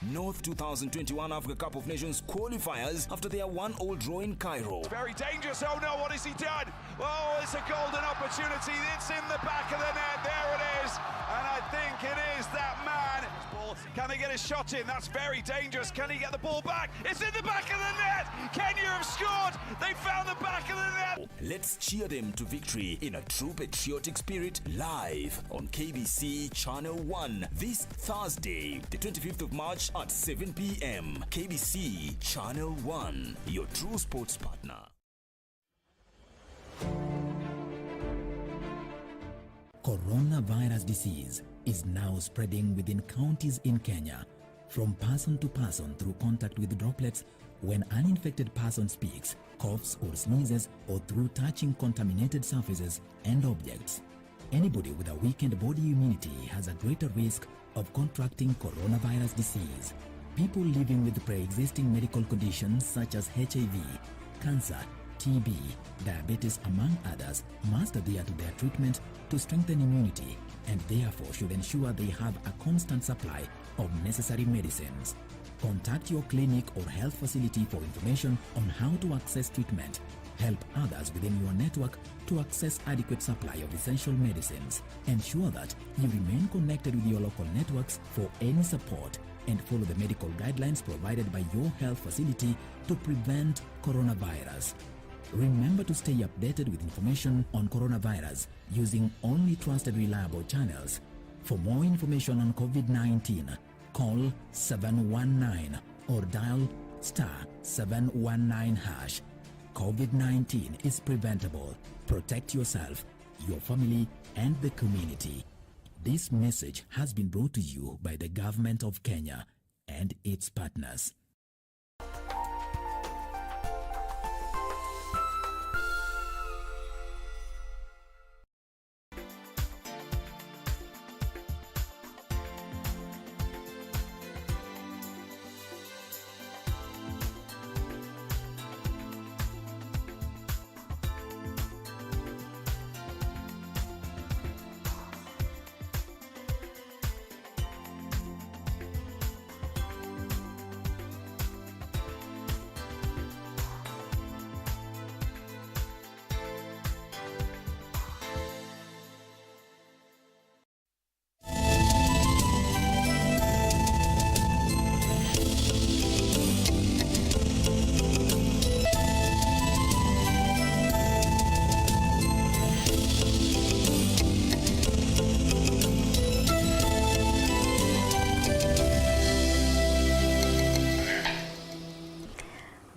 North 2021 Africa Cup of Nations qualifiers after their 1-1 draw in Cairo. It's very dangerous. Oh no, what has he done? Oh, it's a golden opportunity. It's in the back of the net. There it is. And I think it is that man. Can they get a shot in? That's very dangerous. Can he get the ball back? It's in the back of the net. Kenya have scored. They found the back of the net. Let's cheer them to victory in a true patriotic spirit, live on KBC Channel 1 this Thursday, the 25th of March at 7 p.m. KBC Channel 1, your true sports partner. Coronavirus disease is now spreading within counties in Kenya, from person to person through contact with droplets when an infected person speaks, coughs or sneezes, or through touching contaminated surfaces and objects. Anybody with a weakened body immunity has a greater risk of contracting coronavirus disease. People living with pre-existing medical conditions such as HIV, cancer, TB, diabetes among others must adhere to their treatment to strengthen immunity and therefore should ensure they have a constant supply of necessary medicines. Contact your clinic or health facility for information on how to access treatment. Help others within your network to access adequate supply of essential medicines. Ensure that you remain connected with your local networks for any support and follow the medical guidelines provided by your health facility to prevent coronavirus. Remember to stay updated with information on coronavirus using only trusted reliable channels. For more information on COVID-19, call 719 or dial *719#. COVID-19 is preventable. Protect yourself, your family, and the community. This message has been brought to you by the Government of Kenya and its partners.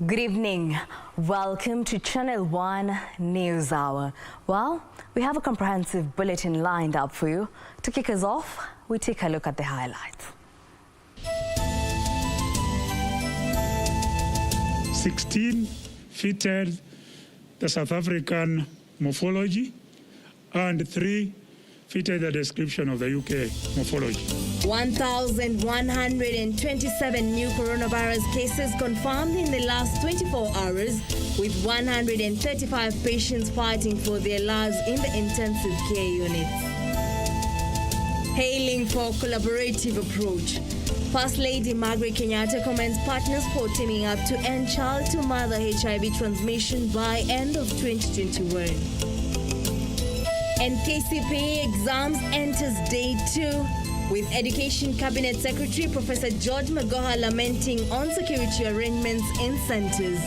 Good evening. Welcome to Channel 1 News Hour. Well, we have a comprehensive bulletin lined up for you. To kick us off, we take a look at the highlights. 16 fitted the South African morphology and 3 fitted the description of the UK morphology. 1,127 new coronavirus cases confirmed in the last 24 hours, with 135 patients fighting for their lives in the intensive care units. Hailing for collaborative approach, First Lady Margaret Kenyatta commends partners for teaming up to end child-to-mother HIV transmission by end of 2021. And KCPE exams enters day 2, with Education Cabinet Secretary Professor George Magoha lamenting on security arrangements in centers.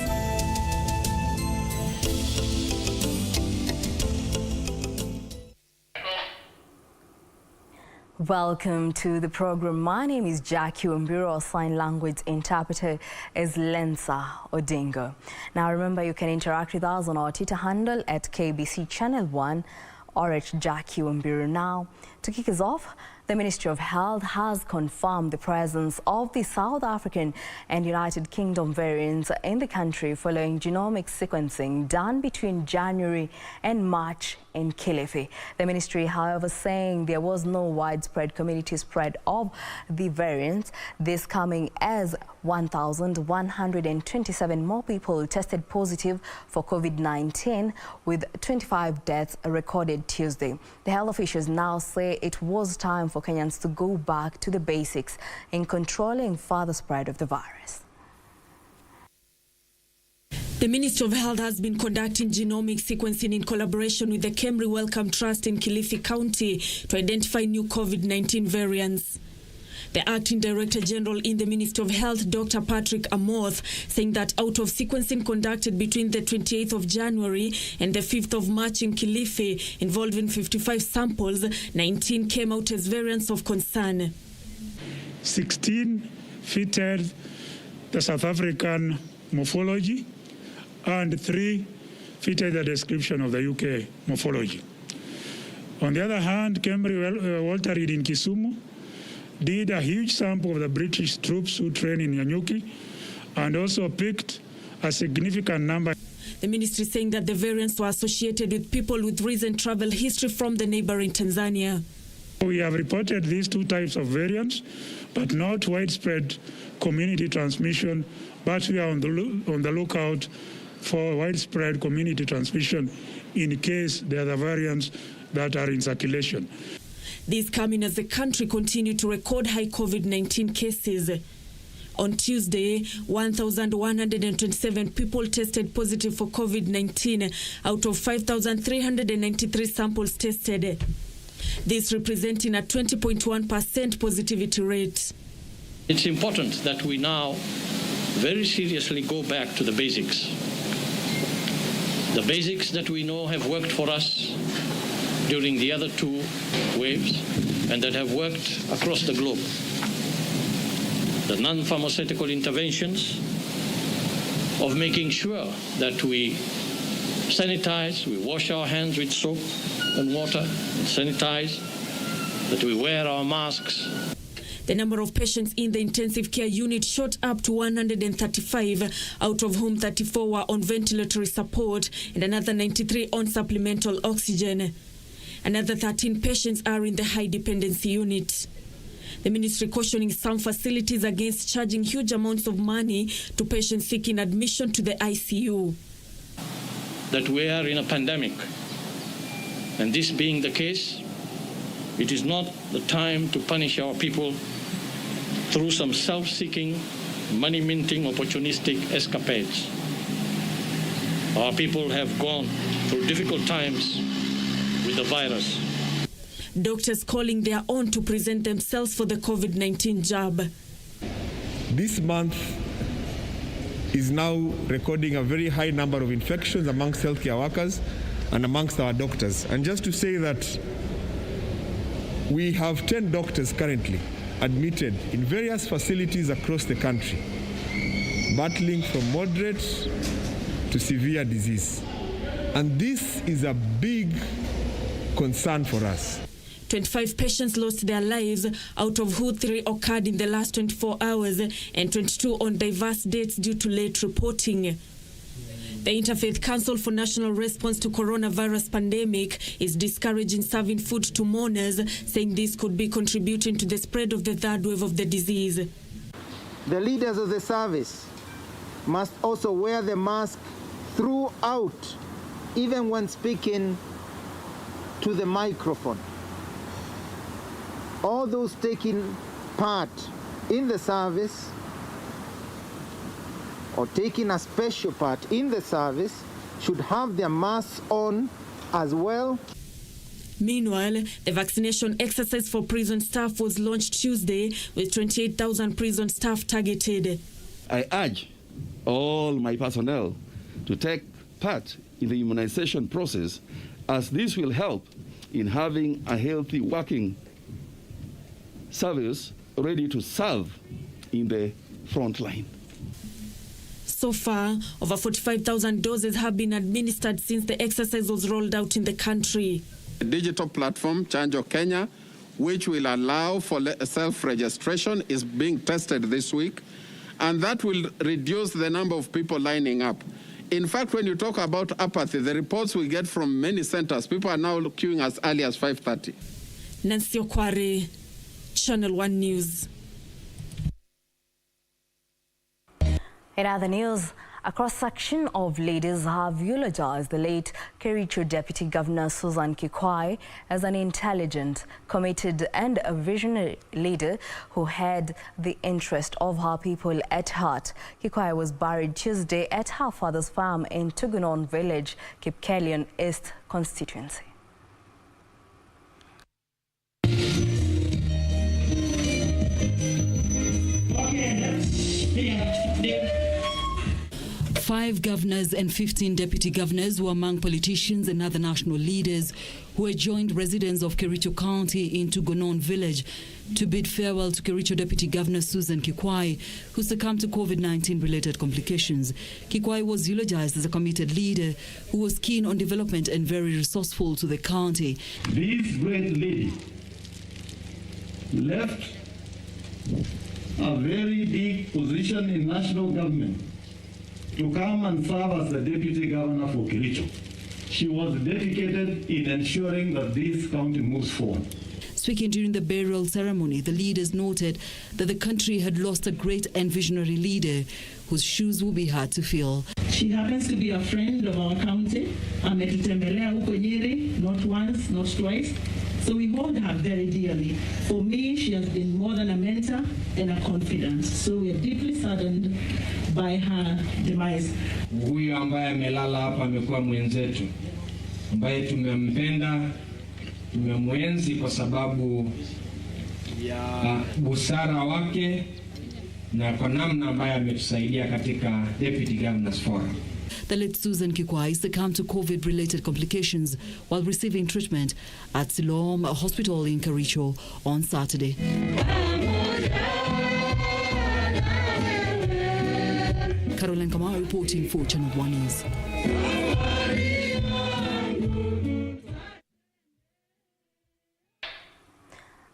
Welcome to the program. My name is Wambiru. Our sign language interpreter is Lensa Odingo. Now remember, you can interact with us on our Twitter handle at KBC Channel 1 or at Wambiru. Now, to kick us off, the Ministry of Health has confirmed the presence of the South African and United Kingdom variants in the country following genomic sequencing done between January and March in Kilifi. The ministry, however, saying there was no widespread community spread of the variant. This coming as 1,127 more people tested positive for COVID-19, with 25 deaths recorded Tuesday. The health officials now say it was time for Kenyans to go back to the basics in controlling further spread of the virus. The Ministry of Health has been conducting genomic sequencing in collaboration with the Kemri Wellcome Trust in Kilifi County to identify new COVID-19 variants. The Acting Director General in the Ministry of Health, Dr. Patrick Amoth, saying that out of sequencing conducted between the 28th of January and the 5th of March in Kilifi, involving 55 samples, 19 came out as variants of concern. 16 fitted the South African morphology, and 3 fitted the description of the UK morphology. On the other hand, Kemri Walter Reed in Kisumu did a huge sample of the British troops who train in Nyanyuki and also picked a significant number. The ministry saying that the variants were associated with people with recent travel history from the neighboring Tanzania. We have reported these 2 types of variants, but not widespread community transmission, but we are on the lookout for widespread community transmission in case there are the variants that are in circulation. This coming as the country continued to record high COVID-19 cases. On Tuesday, 1,127 people tested positive for COVID-19 out of 5,393 samples tested. This representing a 20.1% positivity rate. It's important that we now very seriously go back to the basics. The basics that we know have worked for us during the other 2 waves and that have worked across the globe. The non-pharmaceutical interventions of making sure that we sanitize, we wash our hands with soap and water and sanitize, that we wear our masks. The number of patients in the intensive care unit shot up to 135, out of whom 34 were on ventilatory support and another 93 on supplemental oxygen. Another 13 patients are in the high dependency unit. The ministry cautioning some facilities against charging huge amounts of money to patients seeking admission to the ICU. That we are in a pandemic, and this being the case, it is not the time to punish our people through some self-seeking, money-minting, opportunistic escapades. Our people have gone through difficult times with the virus. Doctors calling their own to present themselves for the COVID-19 jab. This month is now recording a very high number of infections amongst healthcare workers and amongst our doctors. And just to say that we have 10 doctors currently admitted in various facilities across the country, battling from moderate to severe disease. And this is a big concern for us. 25 patients lost their lives, out of whom 3 occurred in the last 24 hours and 22 on diverse dates due to late reporting. The Interfaith Council for National Response to Coronavirus Pandemic is discouraging serving food to mourners, saying this could be contributing to the spread of the 3rd wave of the disease. The leaders of the service must also wear the mask throughout, even when speaking to the microphone. All those taking part in the service or taking a special part in the service should have their masks on as well. Meanwhile, the vaccination exercise for prison staff was launched Tuesday with 28,000 prison staff targeted. I urge all my personnel to take part in the immunization process, as this will help in having a healthy working service ready to serve in the front line. So far, over 45,000 doses have been administered since the exercise was rolled out in the country. A digital platform, Chanjo Kenya, which will allow for self-registration, is being tested this week, and that will reduce the number of people lining up. In fact, when you talk about apathy, the reports we get from many centers, people are now queuing as early as 5:30. Nancy Okware, Channel 1 News. In other news, a cross-section of leaders have eulogized the late Kericho Deputy Governor Susan Kikwai as an intelligent, committed and a visionary leader who had the interest of her people at heart. Kikwai was buried Tuesday at her father's farm in Tugunon Village, Kipkelion East constituency. Five governors and 15 deputy governors were among politicians and other national leaders who had joined residents of Kericho County in Tugunon Village to bid farewell to Kericho Deputy Governor Susan Kikwai, who succumbed to COVID-19 related complications. Kikwai was eulogized as a committed leader who was keen on development and very resourceful to the county. This great lady left a very big position in national government to come and serve as the Deputy Governor for Kericho. She was dedicated in ensuring that this county moves forward. Speaking during the burial ceremony, the leaders noted that the country had lost a great and visionary leader whose shoes will be hard to fill. She happens to be a friend of our county. Ametutembelea huko Nyeri, not once, not twice. So we hold her very dearly. For me, she has been more than a mentor and a confidant. So we are deeply saddened by her demise. Huyu ambaye amelala hapa amekuwa mwenzetu, ambaye tumempenda, tumemwenzi kwa sababu ya busara wake na kwa namna ambaye ametusaidia katika Deputy Governors Forum. The late Susan Kikwai succumbed to COVID-related complications while receiving treatment at Siloam Hospital in Kericho on Saturday. Caroline Kamau reporting for Channel 1 News.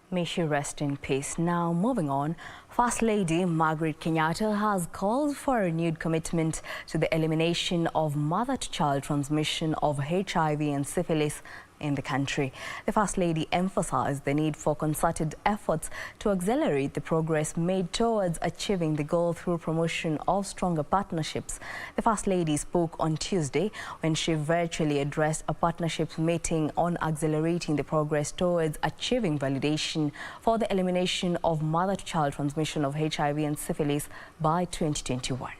May she rest in peace. Now, moving on, First Lady Margaret Kenyatta has called for a renewed commitment to the elimination of mother-to-child transmission of HIV and syphilis in the country. The First Lady emphasized the need for concerted efforts to accelerate the progress made towards achieving the goal through promotion of stronger partnerships. The First Lady spoke on Tuesday when she virtually addressed a partnerships meeting on accelerating the progress towards achieving validation for the elimination of mother-to-child transmission of HIV and syphilis by 2021.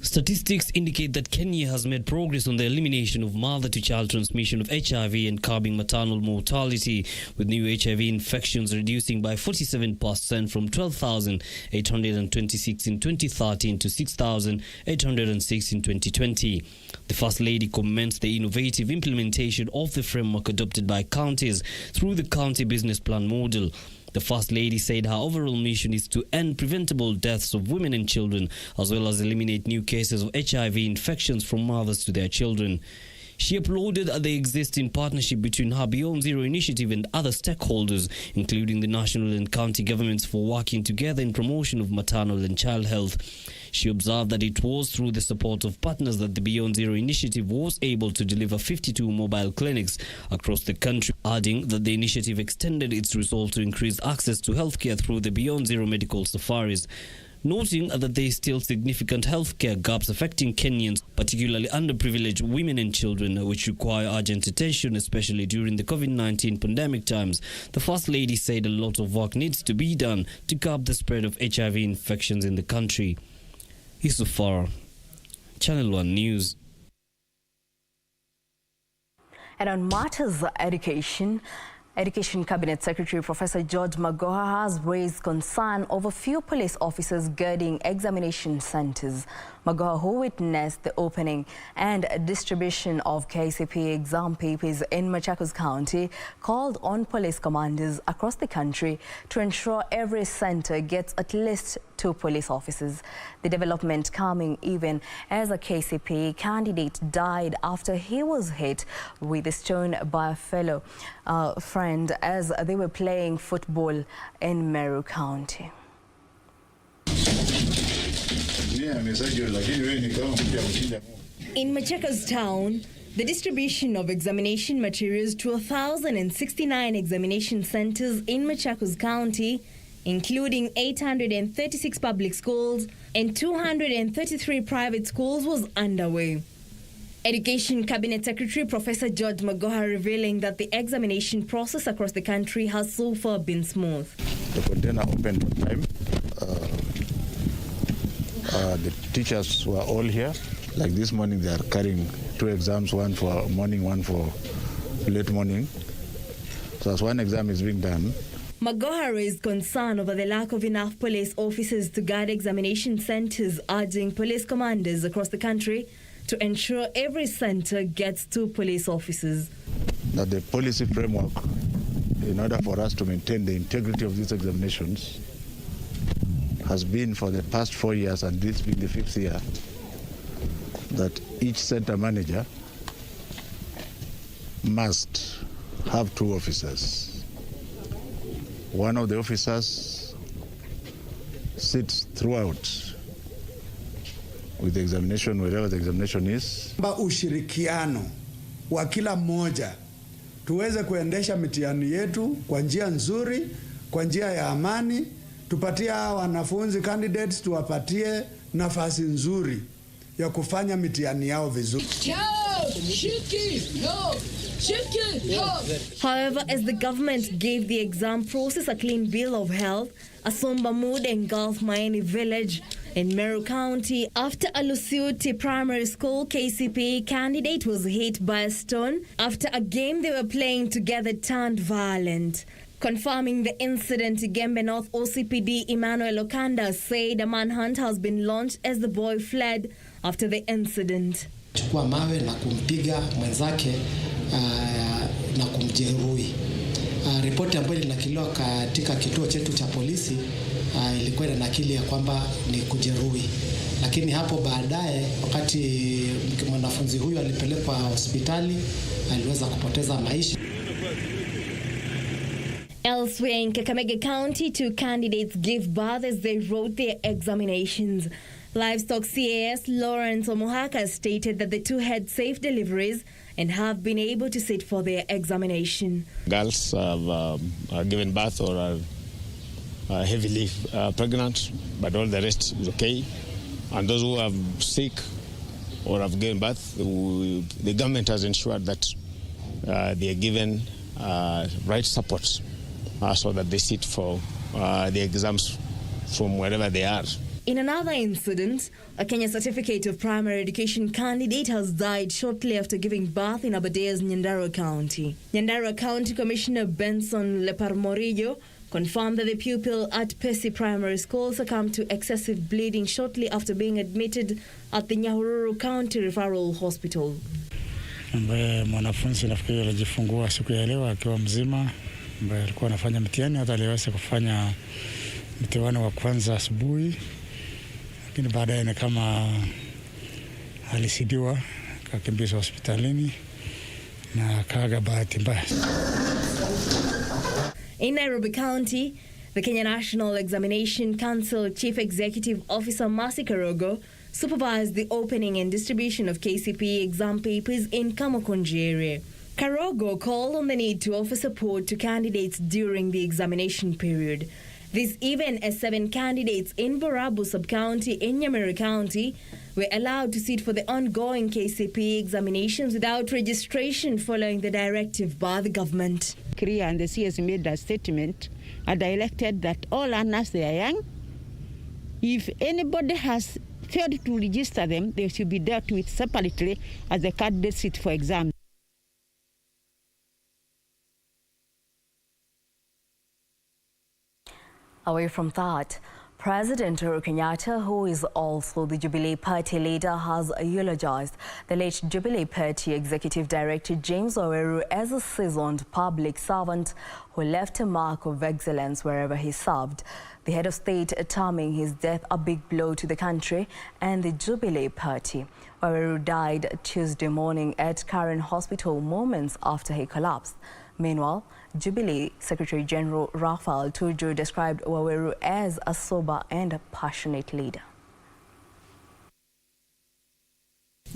Statistics indicate that Kenya has made progress on the elimination of mother-to-child transmission of HIV and curbing maternal mortality, with new HIV infections reducing by 47% from 12,826 in 2013 to 6,806 in 2020. The First Lady comments the innovative implementation of the framework adopted by counties through the county business plan model. The First Lady said her overall mission is to end preventable deaths of women and children, as well as eliminate new cases of HIV infections from mothers to their children. She applauded the existing partnership between her Beyond Zero initiative and other stakeholders, including the national and county governments, for working together in promotion of maternal and child health. She observed that it was through the support of partners that the Beyond Zero initiative was able to deliver 52 mobile clinics across the country, adding that the initiative extended its resolve to increase access to healthcare through the Beyond Zero medical safaris, noting that there is still significant healthcare gaps affecting Kenyans, particularly underprivileged women and children, which require urgent attention, especially during the COVID-19 pandemic times. The First Lady said a lot of work needs to be done to curb the spread of HIV infections in the country. Isufar, Channel 1 News. And on matters Education Cabinet Secretary Professor George Magoha has raised concern over few police officers guarding examination centres. Magoha, who witnessed the opening and distribution of KCPE exam papers in Machakos County, called on police commanders across the country to ensure every centre gets at least 2 police officers. The development coming even as a KCPE candidate died after he was hit with a stone by a fellow friend as they were playing football in Meru County. In Machakos town, the distribution of examination materials to 1,069 examination centers in Machakos County, including 836 public schools and 233 private schools, was underway. Education Cabinet Secretary Professor George Magoha revealing that the examination process across the country has so far been smooth. The container opened on time. The teachers were all here. Like this morning, they are carrying 2 exams, one for morning, one for late morning. So as one exam is being done. Magoha raised concern over the lack of enough police officers to guard examination centers, urging police commanders across the country to ensure every center gets 2 police officers. That the policy framework, in order for us to maintain the integrity of these examinations, has been for the past 4 years, and this being the 5th year, that each center manager must have 2 officers. One of the officers sits throughout with the examination, wherever the examination is. Ushirikiano wa kila mmoja tuweze kuendesha mitihani yetu kwa njia nzuri, kwa njia ya amani, tupatie wanafunzi candidates, tuwapatie nafasi nzuri ya kufanya mitihani yao vizuri. However, as the government gave the exam process a clean bill of health, a somber mood engulfed Maini village in Meru County after a Lusiuti Primary School KCPE candidate was hit by a stone after a game they were playing together turned violent. Confirming the incident, Gembe North OCPD Emmanuel Okanda said a manhunt has been launched as the boy fled after the incident. Chukua mawe na kumpiga mwenzake na kumjeruhi. Ripoti ambayo ilinakiliwa katika kituo chetu cha polisi ilikuwa inanakili ya kwamba ni kujeruhi. Lakini hapo baadaye wakati mwanafunzi huyu alipelekwa hospitali aliweza kupoteza maisha. Elsewhere in Kakamega County, 2 candidates gave birth as they wrote their examinations. Livestock CAS Lawrence Omohaka stated that the 2 had safe deliveries and have been able to sit for their examination. Girls have given birth or are heavily pregnant, but all the rest is okay. And those who are sick or have given birth, the government has ensured that they are given right support so that they sit for the exams from wherever they are. In another incident, a Kenya Certificate of Primary Education candidate has died shortly after giving birth in Abade's Nyandarua County. Nyandarua County Commissioner Benson Leparmorillo confirmed that the pupil at Pesi Primary School succumbed to excessive bleeding shortly after being admitted at the Nyahururu County Referral Hospital. Mwanafunzi nafikiri alijifungua siku ya leo akiwa mzima, ambaye alikuwa anafanya mtihani, hata aliweza kufanya mtihani wa kwanza asubuhi, lakini baadaye ni kama alisidiwa, akakimbizwa hospitalini na akaaga bahati mbaya. In Nairobi County, the Kenya National Examination Council Chief Executive Officer Mercy Karogo supervised the opening and distribution of KCPE exam papers in Kamukunji area. Karogo called on the need to offer support to candidates during the examination period. This even as 7 candidates in Borabu Sub-County in Nyamira County were allowed to sit for the ongoing KCPE examinations without registration following the directive by the government. Korea and the CS made a statement and directed that all learners, they are young. If anybody has failed to register them, they should be dealt with separately as the candidates sit for exams. Away from that, President Kenyatta, who is also the Jubilee Party leader, has eulogized the late Jubilee Party Executive Director James Wambiru as a seasoned public servant who left a mark of excellence wherever he served. The head of state terming his death a big blow to the country and the Jubilee Party. Wambiru died Tuesday morning at Karen Hospital moments after he collapsed. Meanwhile, Jubilee Secretary General Raphael Tuju described Wambiru as a sober and a passionate leader.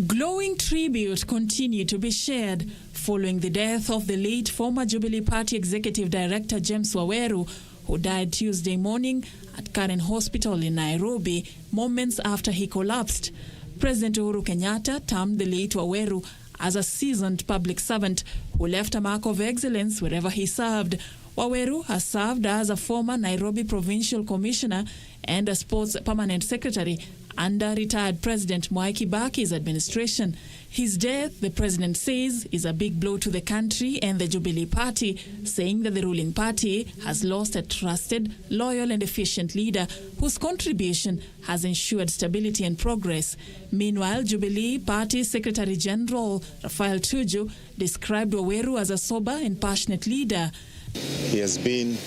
Glowing tribute continued to be shared following the death of the late former Jubilee Party Executive Director James Waweru, who died Tuesday morning at Karen Hospital in Nairobi, moments after he collapsed. President Uhuru Kenyatta termed the late Waweru as a seasoned public servant who left a mark of excellence wherever he served. Waweru has served as a former Nairobi Provincial Commissioner and a Sports Permanent Secretary under retired President Mwai Kibaki's administration. His death, the president says, is a big blow to the country and the Jubilee Party, saying that the ruling party has lost a trusted, loyal and efficient leader whose contribution has ensured stability and progress. Meanwhile, Jubilee Party Secretary General Raphael Tuju described Waweru as a sober and passionate leader. He has been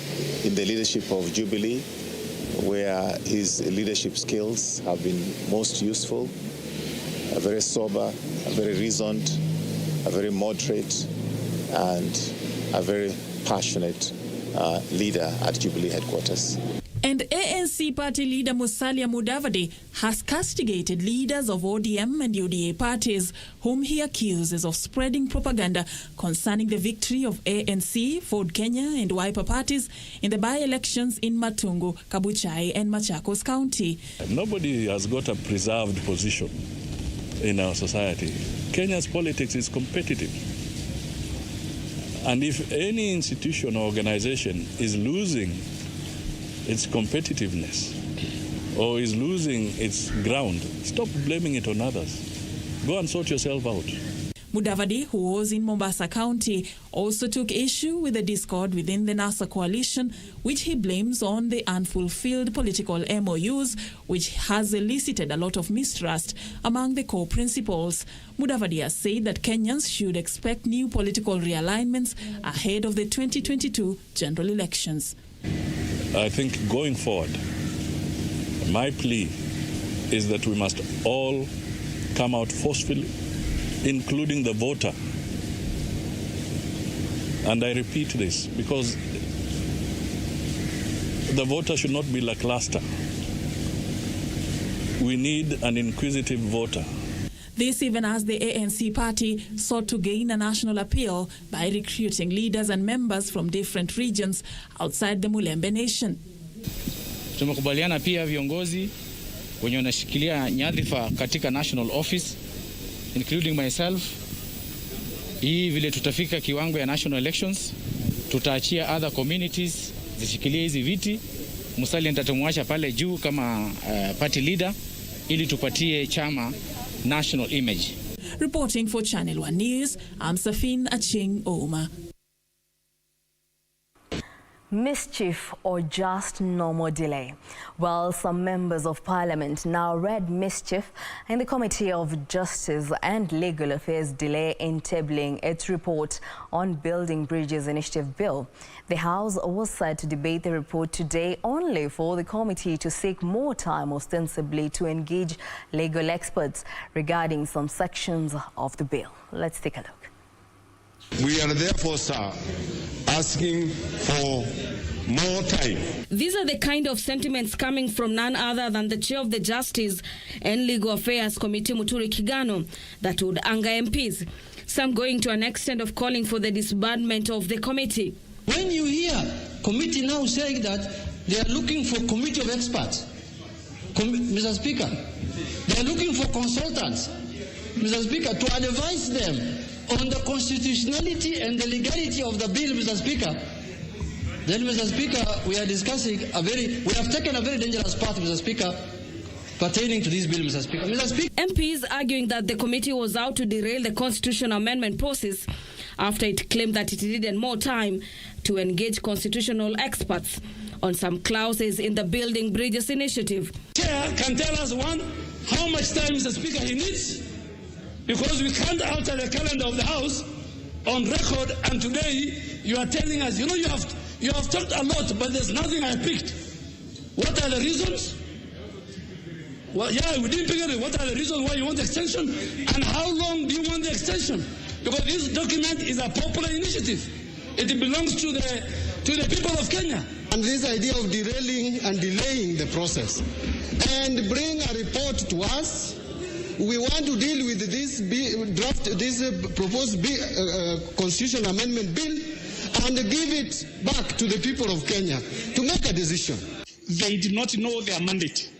in the leadership of Jubilee, where his leadership skills have been most useful, a very sober, a very reasoned, a very moderate, and a very passionate leader at Jubilee headquarters. And ANC party leader Musalia Mudavadi has castigated leaders of ODM and UDA parties whom he accuses of spreading propaganda concerning the victory of ANC, Ford Kenya and Wiper parties in the by-elections in Matungu, Kabuchai and Machakos County. Nobody has got a preserved position in our society. Kenya's politics is competitive. And if any institution or organization is losing its competitiveness or is losing its ground, stop blaming it on others. Go and sort yourself out. Mudavadi, who was in Mombasa County, also took issue with the discord within the NASA coalition, which he blames on the unfulfilled political MOUs, which has elicited a lot of mistrust among the core principals. Mudavadi has said that Kenyans should expect new political realignments ahead of the 2022 general elections. I think going forward, my plea is that we must all come out forcefully, including the voter. And I repeat this because the voter should not be lackluster. We need an inquisitive voter. This even as the ANC party sought to gain a national appeal by recruiting leaders and members from different regions outside the Mulembe nation. Tumekubaliana pia viongozi wenye wanashikilia nyadhifa katika national office, including myself, hii vile tutafika kiwango ya national elections, tutaachia other communities zishikilie hizi viti. Musalia nitatumwacha pale juu kama party leader ili tupatie chama national image. Reporting for Channel 1 News, I'm Safin Aching Oma. Mischief or just normal delay? Well, some members of parliament now read mischief in the Committee of Justice and Legal Affairs delay in tabling its report on Building Bridges Initiative Bill. The House was set to debate the report today only for the committee to seek more time ostensibly to engage legal experts regarding some sections of the bill. Let's take a look. We are therefore, sir, asking for more time. These are the kind of sentiments coming from none other than the chair of the Justice and Legal Affairs Committee, Muturi Kigano, that would anger MPs. Some going to an extent of calling for the disbandment of the committee. When you hear committee now saying that they are looking for committee of experts, Mr. Speaker, they are looking for consultants, Mr. Speaker, to advise them on the constitutionality and the legality of the bill, Mr. Speaker, then, Mr. Speaker, we are discussing we have taken a very dangerous path, Mr. Speaker, pertaining to this bill, Mr. Speaker. Mr. Speaker. MPs arguing that the committee was out to derail the constitutional amendment process after it claimed that it needed more time to engage constitutional experts on some clauses in the Building Bridges initiative. Chair can tell us, one, how much time, Mr. Speaker, he needs, because we can't alter the calendar of the House on record, and today you are telling us, you have talked a lot, but there's nothing I picked. What are the reasons? Well, yeah, we didn't pick it. What are the reasons why you want the extension? And how long do you want the extension? Because this document is a popular initiative. It belongs to the people of Kenya. And this idea of derailing and delaying the process and bring a report to us we want to deal with this proposed constitutional amendment bill and give it back to the people of Kenya to make a decision. They did not know their mandate.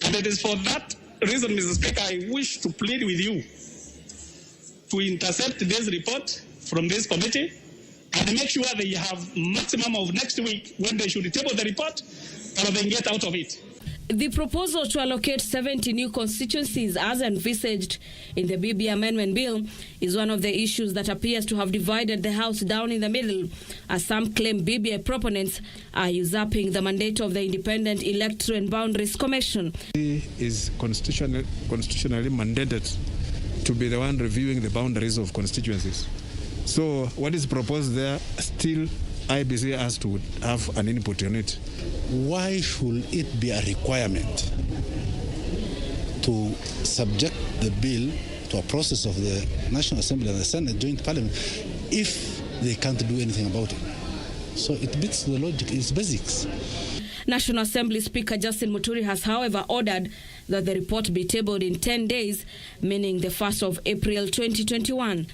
And it is for that reason, Mr. Speaker, I wish to plead with you to intercept this report from this committee and make sure they have maximum of next week when they should table the report or they get out of it. The proposal to allocate 70 new constituencies as envisaged in the BB Amendment Bill is one of the issues that appears to have divided the House down in the middle, as some claim BBI proponents are usurping the mandate of the Independent Electoral and Boundaries Commission. He is constitutionally mandated to be the one reviewing the boundaries of constituencies. So what is proposed there, still IBC has to have an input on it. Why should it be a requirement to subject the bill to a process of the National Assembly and the Senate Joint Parliament if they can't do anything about it? So it beats the logic, it's basics. National Assembly Speaker Justin Muturi has, however, ordered that the report be tabled in 10 days, meaning the 1st of April 2021.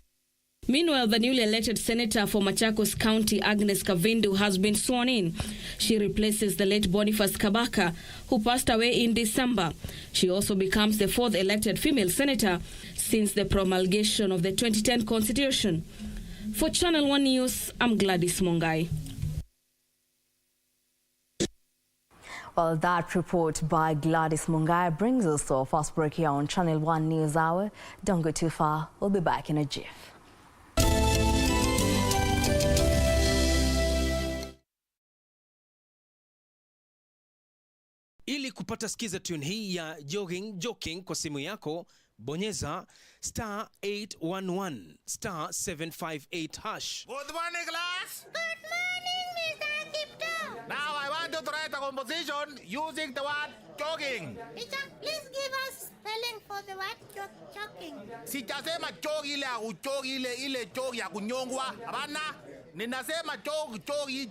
Meanwhile, the newly elected senator for Machakos County, Agnes Kavindu, has been sworn in. She replaces the late Boniface Kabaka, who passed away in December. She also becomes the 4th elected female senator since the promulgation of the 2010 Constitution. For Channel 1 News, I'm Gladys Mongai. Well, that report by Gladys Mungai brings us to our first break here on Channel 1 News Hour. Don't go too far. We'll be back in a jiff. Ili kupata skiza tune hii ya joking kwa simu yako, bonyeza *811 *758#. Good morning, class. Good morning, Mr. Kipto. Now I want you to write a composition using the word jogging. Teacher, please give us spelling for the word jogging. Sijasema jogi ile ujogi ile jogi ya kunyongwa. Hapana. Ninasema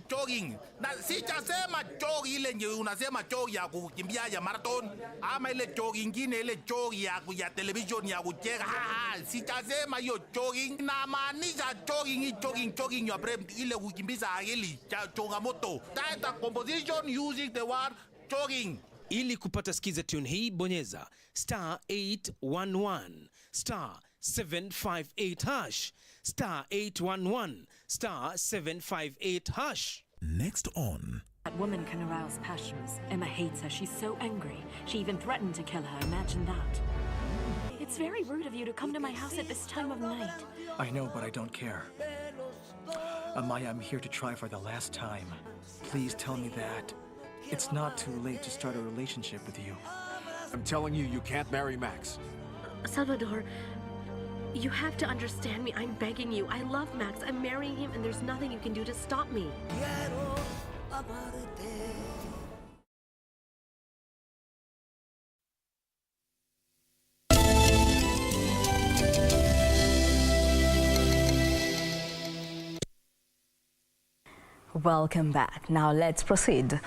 jogging. Na sijasema jogi ile nje unasema jogi ya kukimbia ya marathon ama ile jogi nyingine ile jogi ya television ya kucheka. Sijasema hiyo jogging, na maanisha jogging your brain ile kukimbiza akili changamoto. That a composition using the word jogging. Ili kupata skiza tune hii, bonyeza *811 *758#. *811 *758#. Next on. That woman can arouse passions. Emma hates her. She's so angry. She even threatened to kill her. Imagine that. It's very rude of you to come to my house at this time of night. I know, but I don't care. Amaya, I'm here to try for the last time. Please tell me that it's not too late to start a relationship with you. I'm telling you, you can't marry Max. Salvador, you have to understand me. I'm begging you. I love Max. I'm marrying him, and there's nothing you can do to stop me. Welcome back. Now let's proceed.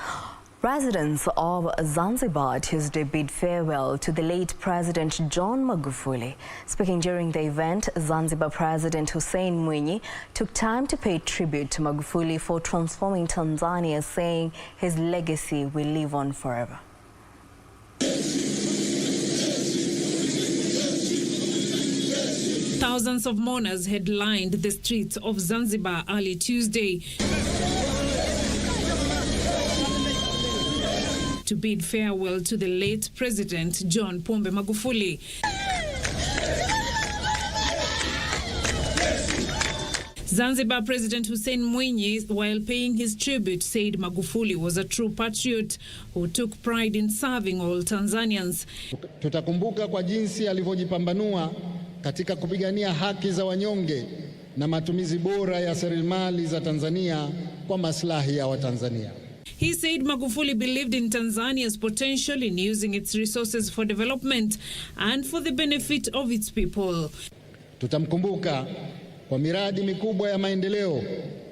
Residents of Zanzibar Tuesday bid farewell to the late President John Magufuli. Speaking during the event, Zanzibar President Hussein Mwinyi took time to pay tribute to Magufuli for transforming Tanzania, saying his legacy will live on forever. Thousands of mourners had lined the streets of Zanzibar early Tuesday to bid farewell to the late President John Pombe Magufuli. Zanzibar President Hussein Mwinyi, while paying his tribute, said Magufuli was a true patriot who took pride in serving all Tanzanians. Tutakumbuka kwa jinsi alivyojipambanua katika kupigania haki za wanyonge na matumizi bora ya rasilimali za Tanzania kwa maslahi ya Watanzania. He said Magufuli believed in Tanzania's potential in using its resources for development and for the benefit of its people. Tutamkumbuka kwa miradi mikubwa ya maendeleo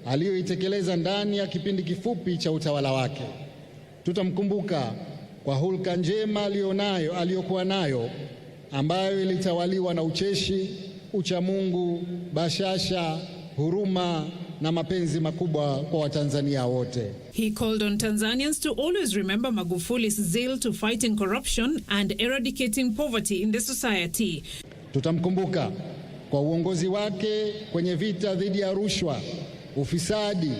aliyoitekeleza ndani ya kipindi kifupi cha utawala wake. Tutamkumbuka kwa hulka njema aliyokuwa nayo ambayo ilitawaliwa na ucheshi, uchamungu, bashasha, huruma na mapenzi makubwa kwa Watanzania wote. He called on Tanzanians to always remember Magufuli's zeal to fighting corruption and eradicating poverty in the society. Tutamkumbuka kwa uongozi wake kwenye vita dhidi ya rushwa, ufisadi,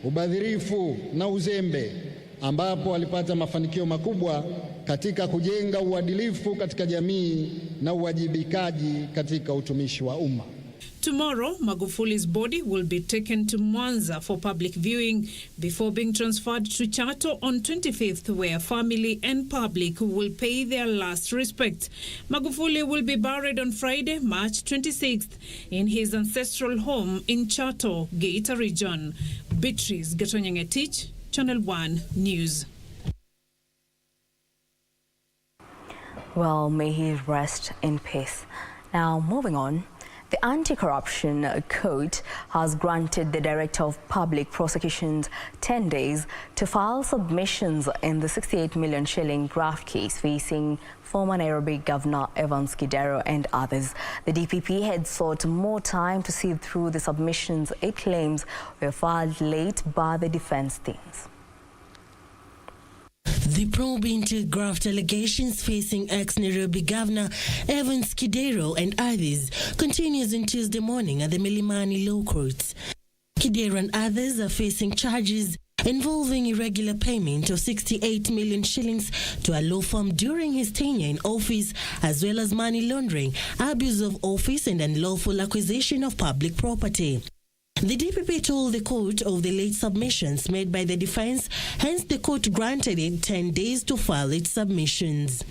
ubadhirifu na uzembe, ambapo alipata mafanikio makubwa katika kujenga uadilifu katika jamii na uwajibikaji katika utumishi wa umma. Tomorrow, Magufuli's body will be taken to Mwanza for public viewing before being transferred to Chato on 25th, where family and public will pay their last respect. Magufuli will be buried on Friday, March 26th, in his ancestral home in Chato, Geita region. Beatrice Gatonyangetich, Channel 1 News. Well, may he rest in peace. Now, moving on. The Anti-Corruption Court has granted the Director of Public Prosecutions 10 days to file submissions in the 68 million shilling graft case facing former Nairobi Governor Evans Kidero and others. The DPP had sought more time to see through the submissions it claims were filed late by the defense teams. The probe into graft allegations facing ex-Nairobi Governor Evans Kidero and others continues on Tuesday morning at the Milimani Law Courts. Kidero and others are facing charges involving irregular payment of 68 million shillings to a law firm during his tenure in office, as well as money laundering, abuse of office and unlawful acquisition of public property. The DPP told the court of the late submissions made by the defense, hence the court granted it 10 days to file its submissions.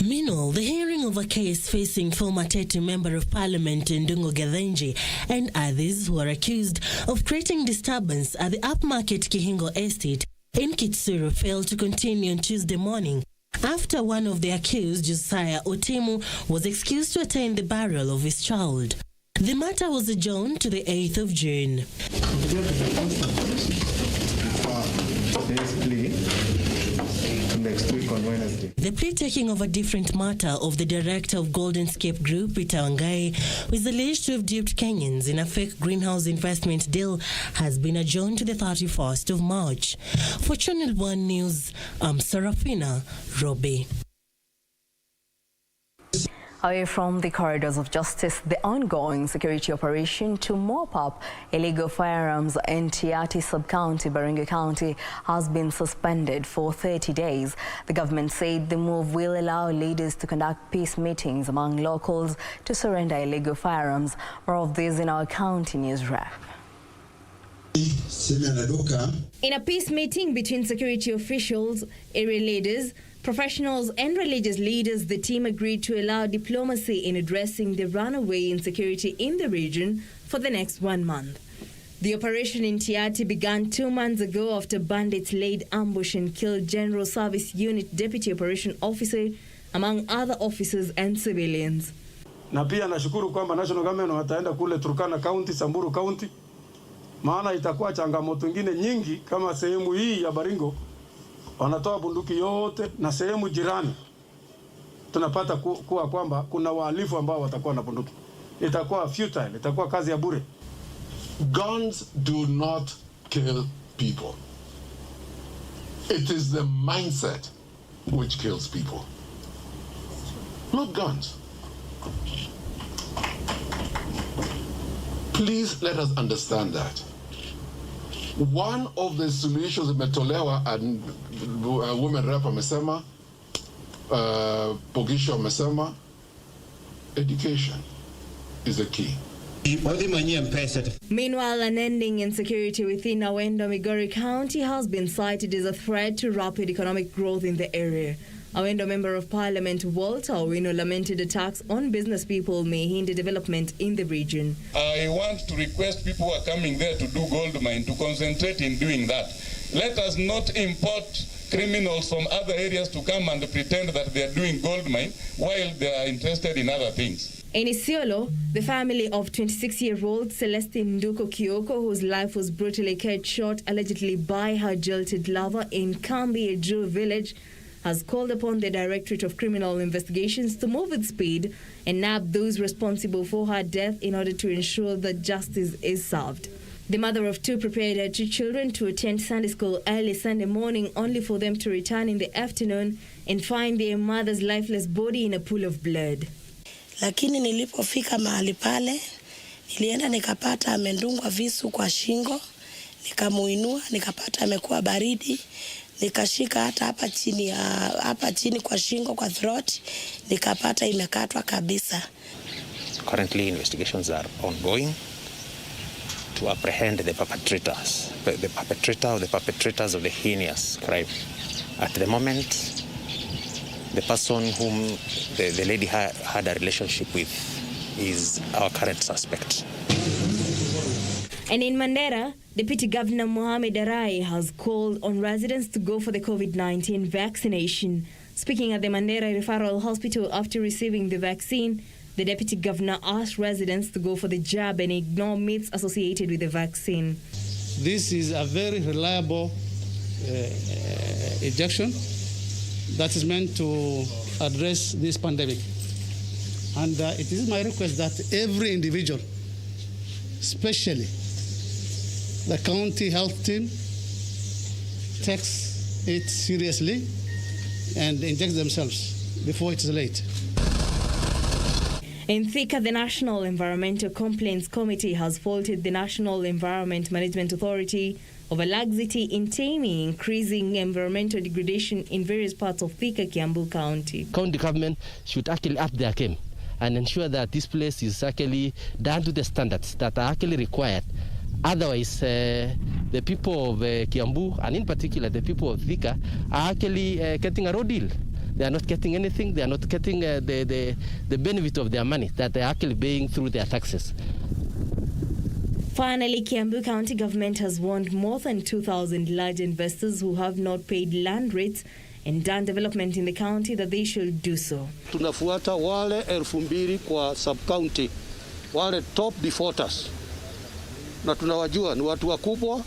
Meanwhile, the hearing of a case facing former Tetu Member of Parliament Ndungu Gethenji and others who are accused of creating disturbance at the upmarket Kihingo Estate in Kitsuru failed to continue on Tuesday morning after one of the accused, Josiah Otemu, was excused to attend the burial of his child. The matter was adjourned to the 8th of June. Next week on Wednesday. The plea-taking of a different matter of the director of Golden Scape Group, Peter Wangai, who is alleged to have duped Kenyans in a fake greenhouse investment deal, has been adjourned to the 31st of March. For Channel 1 News, I'm Serafina Robbie. Away from the corridors of justice, the ongoing security operation to mop up illegal firearms in Tiati Sub-County, Baringo County, has been suspended for 30 days. The government said the move will allow leaders to conduct peace meetings among locals to surrender illegal firearms. More of this in our county news wrap. In a peace meeting between security officials, area leaders, professionals and religious leaders, the team agreed to allow diplomacy in addressing the runaway insecurity in the region for the next 1 month. The operation in Tiati began 2 months ago after bandits laid ambush and killed General Service Unit Deputy Operation Officer, among other officers and civilians. Na pia nashukuru kwamba national government wataenda kule Turkana County, Samburu County, maana itakuwa changamoto nyingine nyingi kama sehemu hii ya Baringo wanatoa bunduki yote na sehemu jirani tunapata kuwa kwamba kuna wahalifu ambao watakuwa na bunduki. Itakuwa futile, itakuwa kazi ya bure. Guns do not kill people. It is the mindset which kills people, not guns. Please let us understand that. One of the solutions imetolewa, and women rep amesema, Pogisho amesema, education is the key. Meanwhile, an ending insecurity within Awendo, Migori County has been cited as a threat to rapid economic growth in the area. Awendo Member of Parliament Walter Owino lamented attacks on business people may hinder development in the region. I want to request people who are coming there to do gold mine to concentrate in doing that. Let us not import criminals from other areas to come and pretend that they are doing gold mine while they are interested in other things. In Isiolo, the family of 26-year-old Celestine Nduko Kioko, whose life was brutally cut short allegedly by her jilted lover in Kambi Eju village, has called upon the Directorate of Criminal Investigations to move with speed and nab those responsible for her death in order to ensure that justice is served. The mother of two prepared her two children to attend Sunday school early Sunday morning, only for them to return in the afternoon and find their mother's lifeless body in a pool of blood. Lakini nilipofika mahali pale, nilienda nikapata amendungwa visu kwa shingo, nikamuinua, nikapata amekuwa baridi, nikashika hata hapa chini kwa shingo, kwa throat, nikapata imekatwa kabisa. Currently investigations are ongoing to apprehend the perpetrators, the perpetrators of the heinous crime. At the moment, the person whom the lady had a relationship with is our current suspect. And in Mandera, Deputy Governor Mohamed Arai has called on residents to go for the COVID-19 vaccination. Speaking at the Mandera Referral Hospital after receiving the vaccine, the Deputy Governor asked residents to go for the jab and ignore myths associated with the vaccine. This is a very reliable injection that is meant to address this pandemic. And it is my request that every individual, especially the county health team, takes it seriously and injects themselves before it's late. In Thika, the National Environmental Complaints Committee has faulted the National Environment Management Authority over laxity in taming increasing environmental degradation in various parts of Thika, Kiambu County. County government should actually up their game and ensure that this place is actually down to the standards that are actually required. Otherwise, the people of Kiambu, and in particular the people of Thika, are actually getting a raw deal. They are not getting anything. They are not getting the benefit of their money that they are actually paying through their taxes. Finally, Kiambu County government has warned more than 2,000 large investors who have not paid land rates and done development in the county that they should do so. Tunafuata wale 2,000 kwa sub-county, wale top defaulters. Na tunawajua ni watu wakubwa,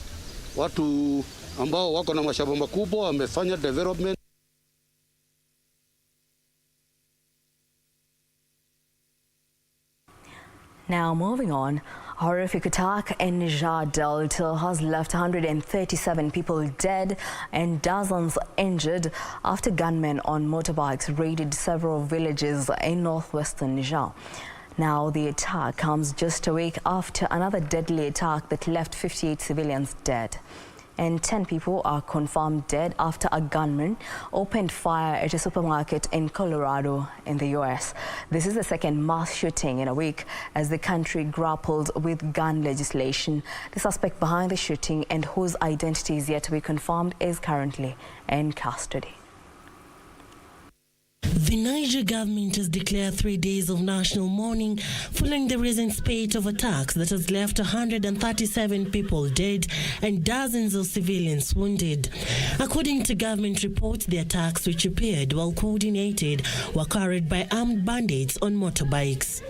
watu ambao wako na mashamba makubwa, wamefanya development. Now moving on, a horrific attack in Niger Delta has left 137 people dead and dozens injured after gunmen on motorbikes raided several villages in northwestern Niger. Now the attack comes just a week after another deadly attack that left 58 civilians dead. And 10 people are confirmed dead after a gunman opened fire at a supermarket in Colorado in the U.S. This is the second mass shooting in a week as the country grappled with gun legislation. The suspect behind the shooting and whose identity is yet to be confirmed is currently in custody. The Niger government has declared 3 days of national mourning following the recent spate of attacks that has left 137 people dead and dozens of civilians wounded. According to government reports, the attacks, which appeared well coordinated, were carried by armed bandits on motorbikes.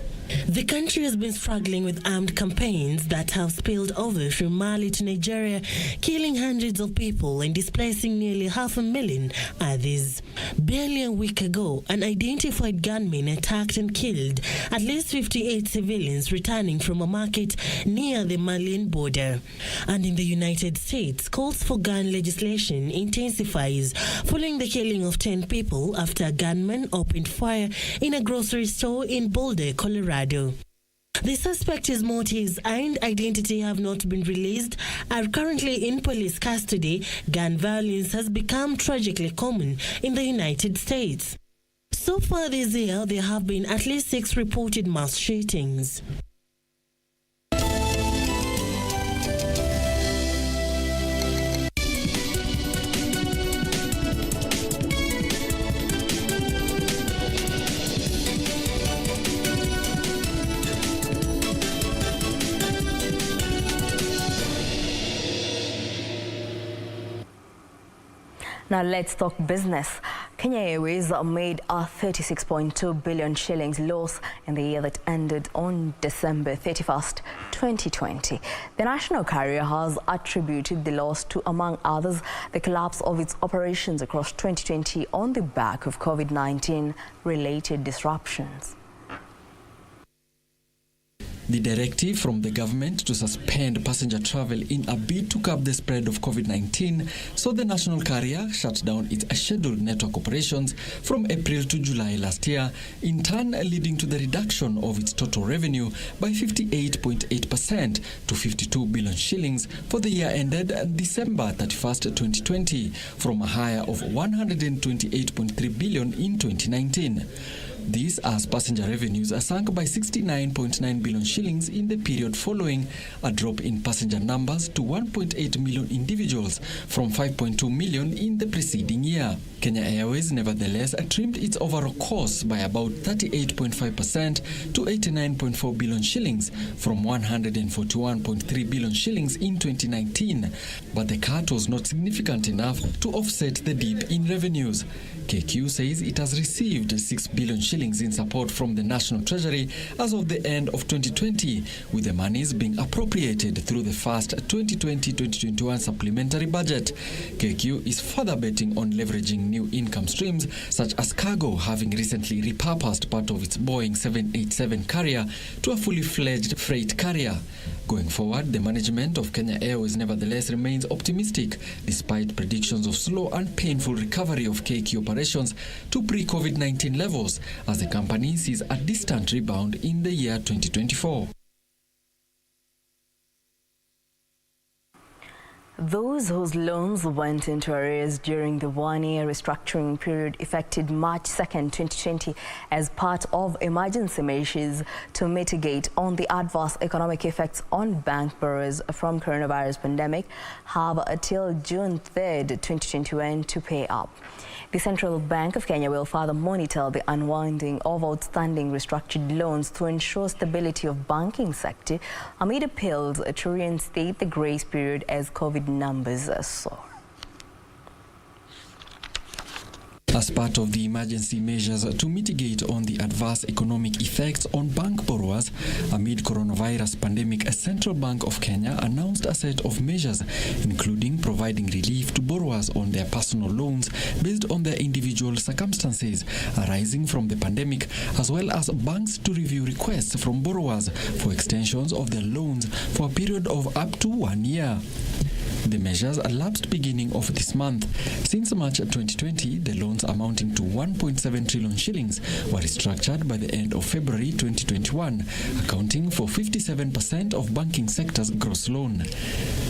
The country has been struggling with armed campaigns that have spilled over from Mali to Nigeria, killing hundreds of people and displacing nearly 500,000 others. Barely a week ago, unidentified gunmen attacked and killed at least 58 civilians returning from a market near the Malian border. And in the United States, calls for gun legislation intensifies following the killing of 10 people after a gunman opened fire in a grocery store in Boulder, Colorado. The suspect's motives and identity have not been released, are currently in police custody. Gun violence has become tragically common in the United States. So far this year, there have been at least 6 reported mass shootings. Now let's talk business. Kenya Airways made a 36.2 billion shillings loss in the year that ended on December 31st, 2020. The national carrier has attributed the loss to, among others, the collapse of its operations across 2020 on the back of COVID-19 related disruptions. The directive from the government to suspend passenger travel in a bid to curb the spread of COVID-19 saw the national carrier shut down its scheduled network operations from April to July last year, in turn leading to the reduction of its total revenue by 58.8% to 52 billion shillings for the year ended December 31st, 2020, from a higher of 128.3 billion in 2019. This as passenger revenues are sunk by 69.9 billion shillings in the period following a drop in passenger numbers to 1.8 million individuals from 5.2 million in the preceding year. Kenya Airways nevertheless trimmed its overall costs by about 38.5% to 89.4 billion shillings from 141.3 billion shillings in 2019, but the cut was not significant enough to offset the dip in revenues. KQ says it has received 6 billion shillings in support from the National Treasury as of the end of 2020, with the monies being appropriated through the first 2020-2021 supplementary budget. KQ is further betting on leveraging new income streams, such as cargo, having recently repurposed part of its Boeing 787 carrier to a fully fledged freight carrier. Going forward, the management of Kenya Airways nevertheless remains optimistic, despite predictions of slow and painful recovery of KQ operations to pre-COVID-19 levels, as the company sees a distant rebound in the year 2024. Those whose loans went into arrears during the one-year restructuring period effective March 2nd, 2020 as part of emergency measures to mitigate on the adverse economic effects on bank borrowers from coronavirus pandemic have until June 3rd, 2021 to pay up. The Central Bank of Kenya will further monitor the unwinding of outstanding restructured loans to ensure stability of banking sector amid appeals to reinstate the grace period as COVID numbers soar. As part of the emergency measures to mitigate on the adverse economic effects on bank borrowers amid coronavirus pandemic, a Central Bank of Kenya announced a set of measures, including providing relief to borrowers on their personal loans based on their individual circumstances arising from the pandemic, as well as banks to review requests from borrowers for extensions of their loans for a period of up to 1 year. The measures elapsed beginning of this month. Since March 2020, the loans amounting to 1.7 trillion shillings were restructured by the end of February 2021, accounting for 57% of banking sector's gross loan.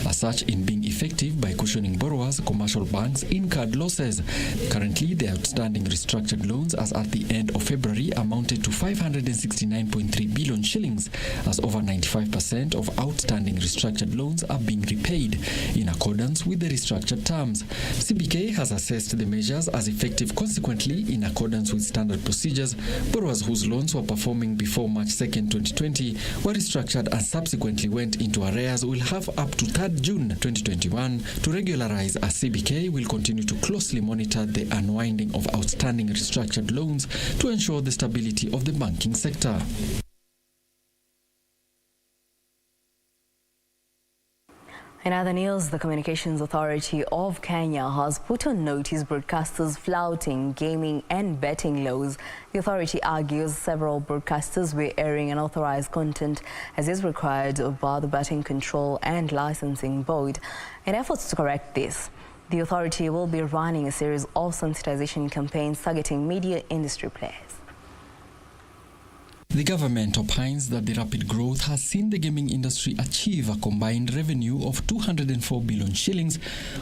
As such, in being effective by cushioning borrowers, commercial banks incurred losses. Currently, the outstanding restructured loans as at the end of February amounted to 569.3 billion shillings, as over 95% of outstanding restructured loans are being repaid in accordance with the restructured terms. CBK has assessed the measures as effective. Consequently, in accordance with standard procedures, borrowers whose loans were performing before March 2nd, 2020 were restructured and subsequently went into arrears will have up to 3rd June 2021 to regularize, as CBK will continue to closely monitor the unwinding of outstanding restructured loans to ensure the stability of the banking sector. In other news, the Communications Authority of Kenya has put on notice broadcasters flouting gaming and betting laws. The authority argues several broadcasters were airing unauthorized content as is required by the Betting Control and Licensing Board. In efforts to correct this, the authority will be running a series of sensitization campaigns targeting media industry players. The government opines that the rapid growth has seen the gaming industry achieve a combined revenue of 204 billion shillings,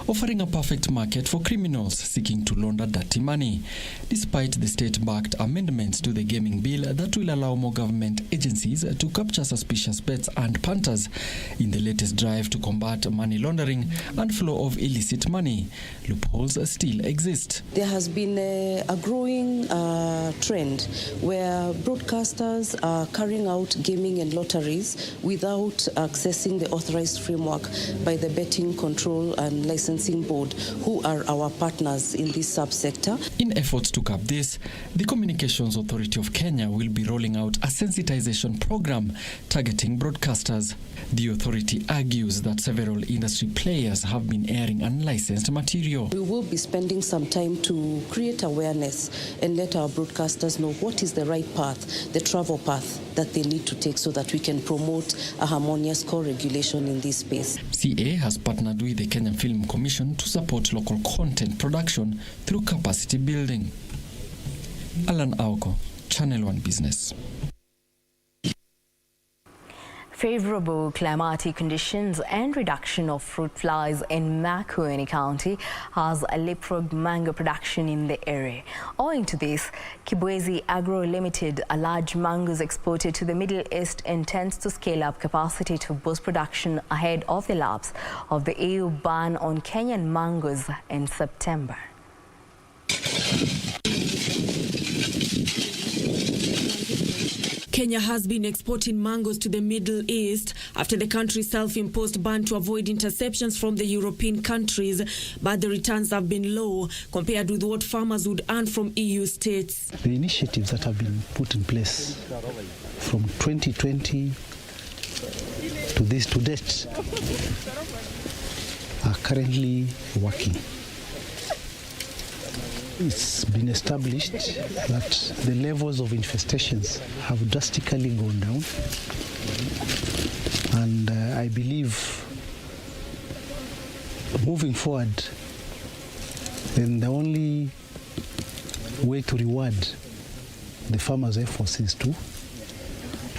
offering a perfect market for criminals seeking to launder dirty money. Despite the state-backed amendments to the gaming bill that will allow more government agencies to capture suspicious bets and punters in the latest drive to combat money laundering and flow of illicit money, loopholes still exist. There has been a growing trend where broadcasters operators are carrying out gaming and lotteries without accessing the authorized framework by the Betting Control and Licensing Board, who are our partners in this subsector. In efforts to curb this, the Communications Authority of Kenya will be rolling out a sensitization program targeting broadcasters. The authority argues that several industry players have been airing unlicensed material. We will be spending some time to create awareness and let our broadcasters know what is the right path, the travel path that they need to take so that we can promote a harmonious co-regulation in this space. CA has partnered with the Kenyan Film Commission to support local content production through capacity building. Alan Auko, Channel 1 Business. Favorable climatic conditions and reduction of fruit flies in Makueni County has leapfrogged mango production in the area. Owing to this, KBC Agro Limited, a large mangoes exporter to the Middle East, intends to scale up capacity to boost production ahead of the lapse of the EU ban on Kenyan mangoes in September. Kenya has been exporting mangoes to the Middle East after the country's self-imposed ban to avoid interceptions from the European countries, but the returns have been low compared with what farmers would earn from EU states. The initiatives that have been put in place from 2020 to date are currently working. It's been established that the levels of infestations have drastically gone down, and I believe moving forward, then the only way to reward the farmers' efforts is to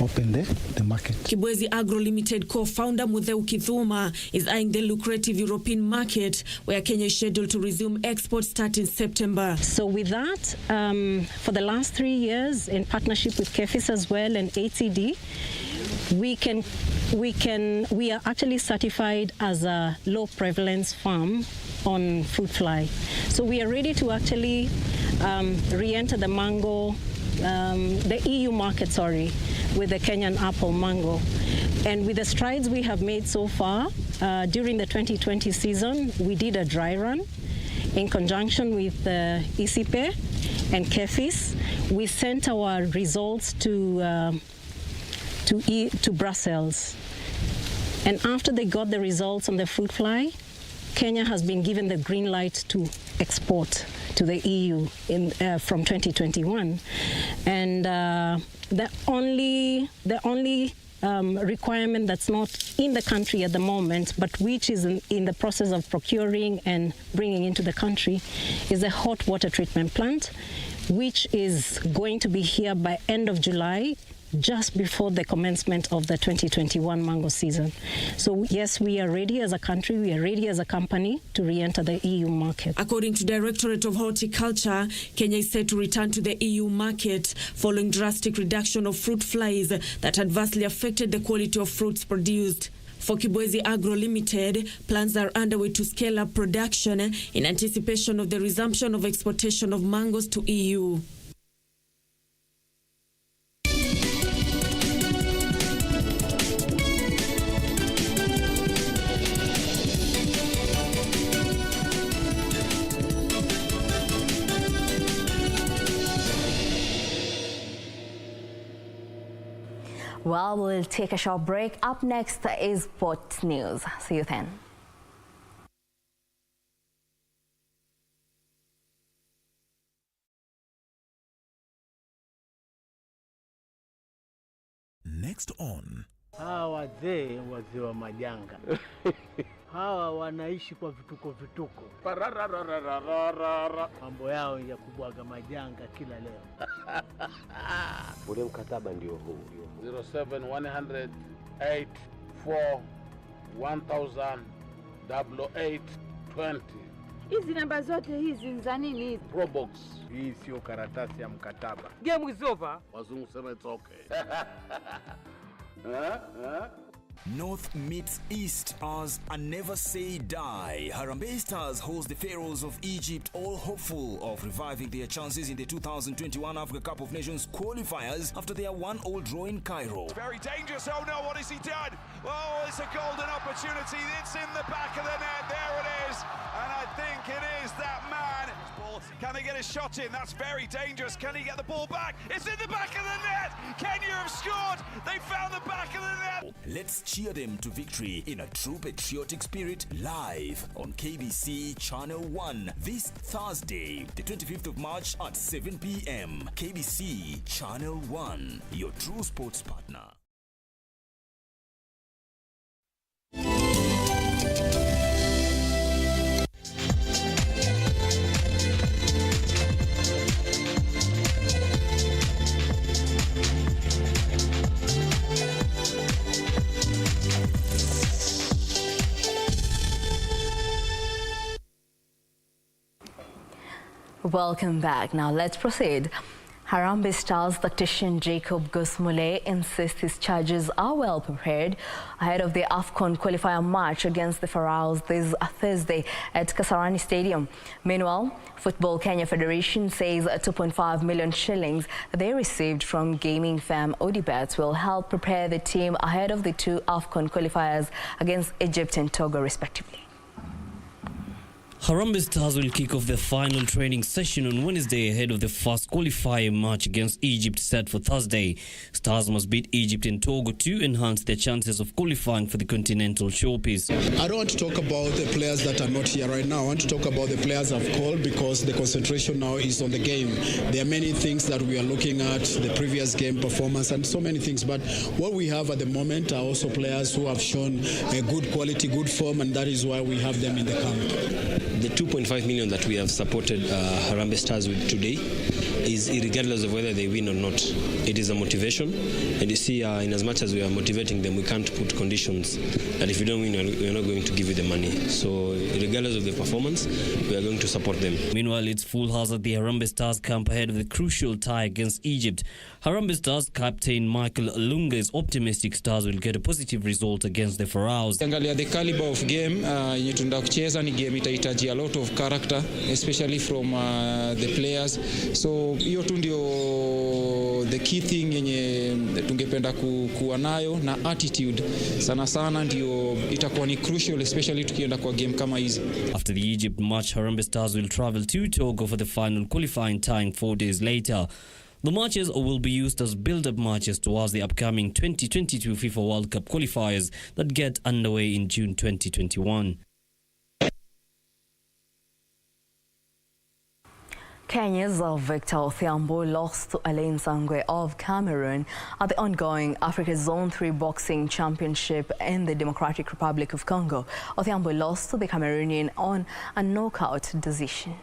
open the market. KBC Agro Limited co-founder Mutheu Kithuma is eyeing the lucrative European market, where Kenya is scheduled to resume exports starting September. So with that, for the last 3 years, in partnership with KEFIS as well and ACD, we are actually certified as a low prevalence farm on fruit fly. So we are ready to actually re-enter the mango, the EU market, with the Kenyan apple mango. And with the strides we have made so far, during the 2020 season, we did a dry run in conjunction with ECP and KEFIS. We sent our results to Brussels. And after they got the results on the fruit fly, Kenya has been given the green light to export to the EU from 2021. And the only requirement that's not in the country at the moment, but which is in the process of procuring and bringing into the country, is a hot water treatment plant, which is going to be here by end of July, just before the commencement of the 2021 mango season. So yes, we are ready as a country, we are ready as a company to re-enter the EU market. According to Directorate of Horticulture, Kenya is set to return to the EU market following drastic reduction of fruit flies that adversely affected the quality of fruits produced. For KBC Agro Limited, plans are underway to scale up production in anticipation of the resumption of exportation of mangoes to EU. Well, we'll take a short break. Up next is Sport News. See you then. Next on. Hawa wazee wa majanga. Hawa wanaishi kwa vituko. Mambo yao ya kubwaga majanga kila leo. Ule mkataba ndio huu. 07-184-1000-8820. Hizi namba zote hizi za nini hizi? Probox. Hii sio karatasi ya mkataba. Game is over. Wazungu sema it's okay. North meets East as a never say die. Harambee Stars host the Pharaohs of Egypt, all hopeful of reviving their chances in the 2021 Africa Cup of Nations qualifiers after their 1-1 draw in Cairo. Very dangerous. Oh no, what has he done? Oh, it's a golden opportunity. It's in the back of the net. There it is. And I think it is that man. Can they get a shot in? That's very dangerous. Can he get the ball back? It's in the back of the net. Kenya have scored. They found the back of the net. Let's cheer them to victory in a true patriotic spirit, live on KBC Channel 1 this Thursday, the 25th of March at 7 p.m. KBC Channel 1, your true sports partner. Welcome back. Now let's proceed. Harambee Stars tactician Jacob Gosmule insists his charges are well prepared ahead of the AFCON qualifier match against the Pharaohs this Thursday at Kasarani Stadium. Meanwhile, Football Kenya Federation says 2.5 million shillings they received from gaming firm Odibet will help prepare the team ahead of the two AFCON qualifiers against Egypt and Togo respectively. Harambee Stars will kick off their final training session on Wednesday ahead of the first qualifier match against Egypt set for Thursday. Stars must beat Egypt and Togo to enhance their chances of qualifying for the continental showpiece. I don't want to talk about the players that are not here right now. I want to talk about the players I've called because the concentration now is on the game. There are many things that we are looking at, the previous game performance and so many things. But what we have at the moment are also players who have shown a good quality, good form, and that is why we have them in the camp. The 2.5 million that we have supported Harambee Stars with today is regardless of whether they win or not. It is a motivation, and you see, in as much as we are motivating them, we can't put conditions that if you don't win, we're not going to give you the money. So regardless of the performance, we are going to support them. Meanwhile, it's full house at the Harambee Stars camp ahead of the crucial tie against Egypt. Harambee Stars captain Michael Lunga is optimistic Stars will get a positive result against the Pharaohs. Angalia the caliber of game yenye tunataka kucheza ni game itahitaji a lot of character, especially from the players. So hiyo tu ndio the key thing yenye tungependa kuwa nayo, na attitude sana sana ndio itakuwa ni crucial, especially tukienda kwa game kama hizi. After the Egypt match, Harambee Stars will travel to Togo for the final qualifying time 4 days later. The matches will be used as build-up matches towards the upcoming 2022 FIFA World Cup qualifiers that get underway in June 2021. Kenya's Victor Othiambo lost to Alain Sangwe of Cameroon at the ongoing Africa Zone 3 Boxing Championship in the Democratic Republic of Congo. Othiambo lost to the Cameroonian on a knockout decision.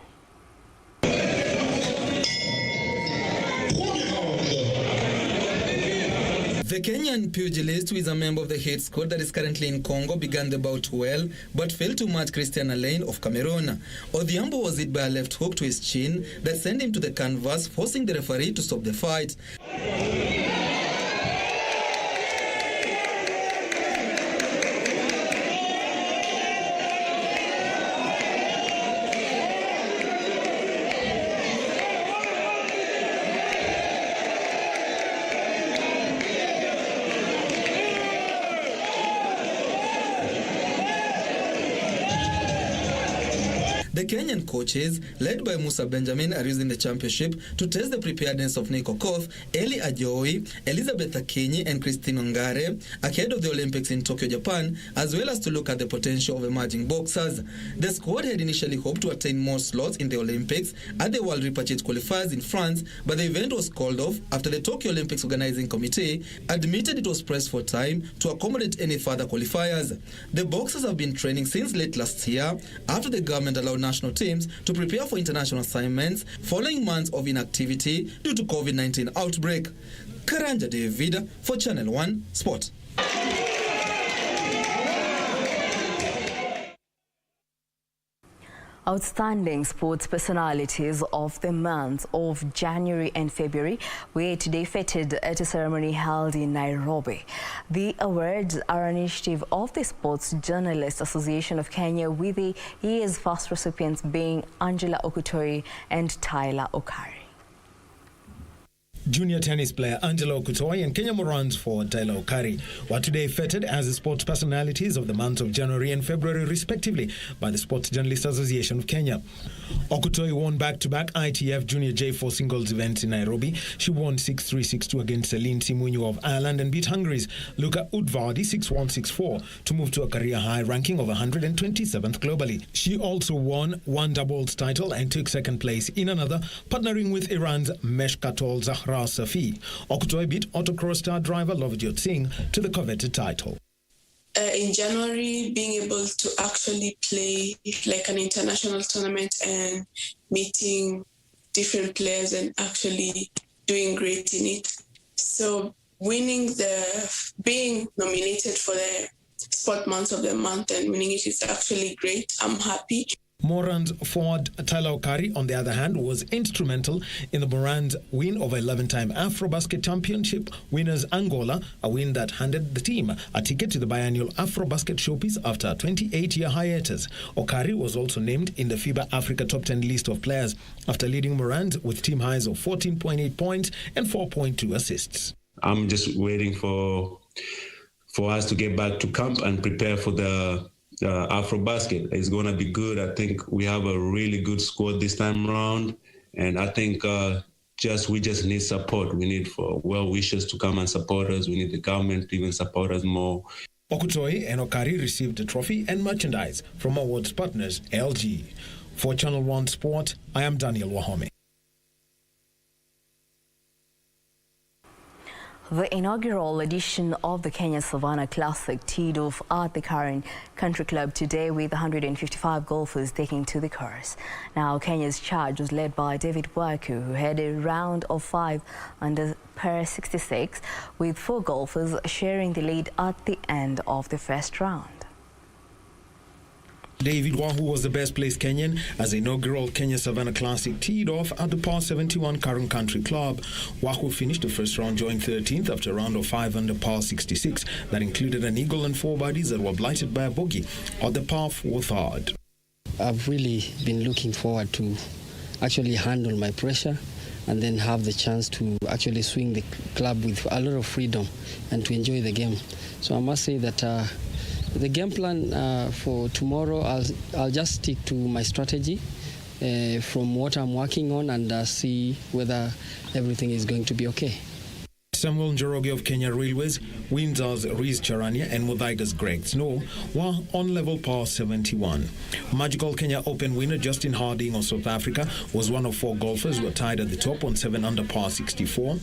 The Kenyan pugilist, who is a member of the hit squad that is currently in Congo, began the bout well, but failed to match Christian Alain of Cameroon. Odhiambo was hit by a left hook to his chin that sent him to the canvas, forcing the referee to stop the fight. The Kenyan coaches, led by Musa Benjamin, are using the championship to test the preparedness of Nico Koth, Eli Ajoi, Elizabeth Akinyi and Christine Ongare ahead of the Olympics in Tokyo, Japan, as well as to look at the potential of emerging boxers. The squad had initially hoped to attain more slots in the Olympics at the World Repurchase qualifiers in France, but the event was called off after the Tokyo Olympics Organizing Committee admitted it was pressed for time to accommodate any further qualifiers. The boxers have been training since late last year after the government allowed national teams to prepare for international assignments following months of inactivity due to COVID-19 outbreak. Karanja David for Channel 1 Sport. Outstanding sports personalities of the months of January and February were today feted at a ceremony held in Nairobi. The awards are an initiative of the Sports Journalists Association of Kenya, with the year's first recipients being Angela Okutoi and Tyler Okari. Junior tennis player Angela Okutoi and Kenya Morans forward Tyler Okari were today feted as the sports personalities of the months of January and February respectively by the Sports Journalists Association of Kenya. Okutoi won back-to-back ITF Junior J4 singles events in Nairobi. She won 6-3, 6-2 against Celine Simunyu of Ireland and beat Hungary's Luka Udvardi 6-1, 6-4 to move to a career-high ranking of 127th globally. She also won one doubles title and took second place in another, partnering with Iran's Meshkatol Zahra Safi. Okutoi beat autocross star driver Lovjot Singh to the coveted title. In January, being able to actually play like an international tournament and meeting different players and actually doing great in it. So being nominated for the Sport Month of the Month and winning it is actually great. I'm happy. Morans forward Tyler Okari, on the other hand, was instrumental in the Morans win over 11-time Afrobasket Championship winners Angola, a win that handed the team a ticket to the biannual Afrobasket Showpiece after a 28-year hiatus. Okari was also named in the FIBA Africa Top 10 list of players after leading Morans with team highs of 14.8 points and 4.2 assists. I'm just waiting for us to get back to camp and prepare for the Afrobasket. Is going to be good. I think we have a really good squad this time around, and I think we just need support. We need for well-wishers to come and support us. We need the government to even support us more. Okutoi and Okari received a trophy and merchandise from awards partners LG. For Channel 1 Sport, I am Daniel Wahome. The inaugural edition of the Kenya Savannah Classic teed off at the Karen Country Club today, with 155 golfers taking to the course. Now, Kenya's charge was led by David Waku, who had a round of 5 under par 66, with 4 golfers sharing the lead at the end of the first round. David Wahu was the best-placed Kenyan as the inaugural Kenya Savannah Classic teed off at the par 71 Karen Country Club. Wahu finished the first round joint 13th after a round of 5 under par 66 that included an eagle and 4 birdies that were blighted by a bogey at the par 4 third. I've really been looking forward to actually handle my pressure and then have the chance to actually swing the club with a lot of freedom and to enjoy the game. So I must say that the game plan for tomorrow, I'll just stick to my strategy from what I'm working on and see whether everything is going to be okay. Samuel Njoroge of Kenya Railways, Windsor's Riz Charania and Muthaiga's Greg Snow were on level par 71. Magical Kenya Open winner Justin Harding of South Africa was one of 4 golfers who were tied at the top on 7 under par 64.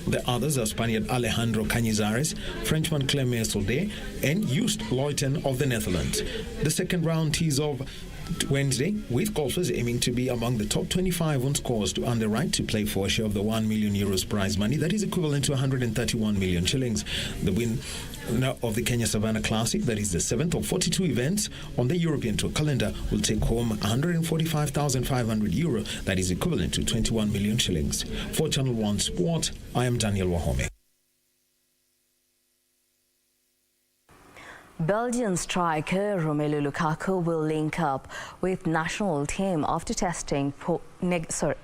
The others are Spaniard Alejandro Cañizares, Frenchman Clement Saudet, and Joost Luiten of the Netherlands. The second round tees off Wednesday, with golfers aiming to be among the top 25 on scores to earn the right to play for a share of the €1 million prize money that is equivalent to 131 million shillings. The winner of the Kenya Savannah Classic, that is the 7th of 42 events on the European Tour calendar, will take home €145,500, that is equivalent to 21 million shillings. For Channel 1 Sport, I am Daniel Wahome. Belgian striker Romelu Lukaku will link up with national team after testing negative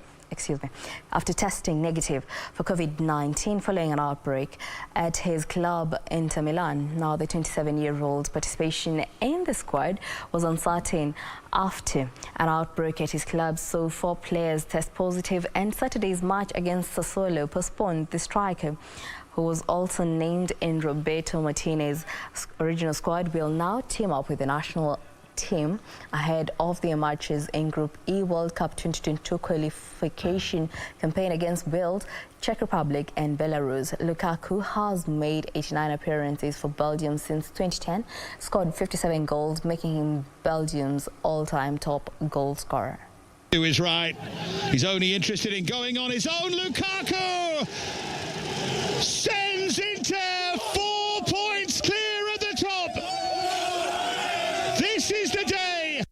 for COVID-19 following an outbreak at his club Inter Milan. Now, the 27-year-old's participation in the squad was uncertain after an outbreak at his club, so 4 players test positive, and Saturday's match against Sassuolo postponed. The striker, who was also named in Roberto Martinez's original squad, will now team up with the national team ahead of their matches in Group E World Cup 2022 qualification campaign against Wales, Czech Republic and Belarus. Lukaku has made 89 appearances for Belgium since 2010, scored 57 goals, making him Belgium's all-time top goal scorer. To his right, he's only interested in going on his own. Lukaku sends Inter 4 points clear at the top. This is the day.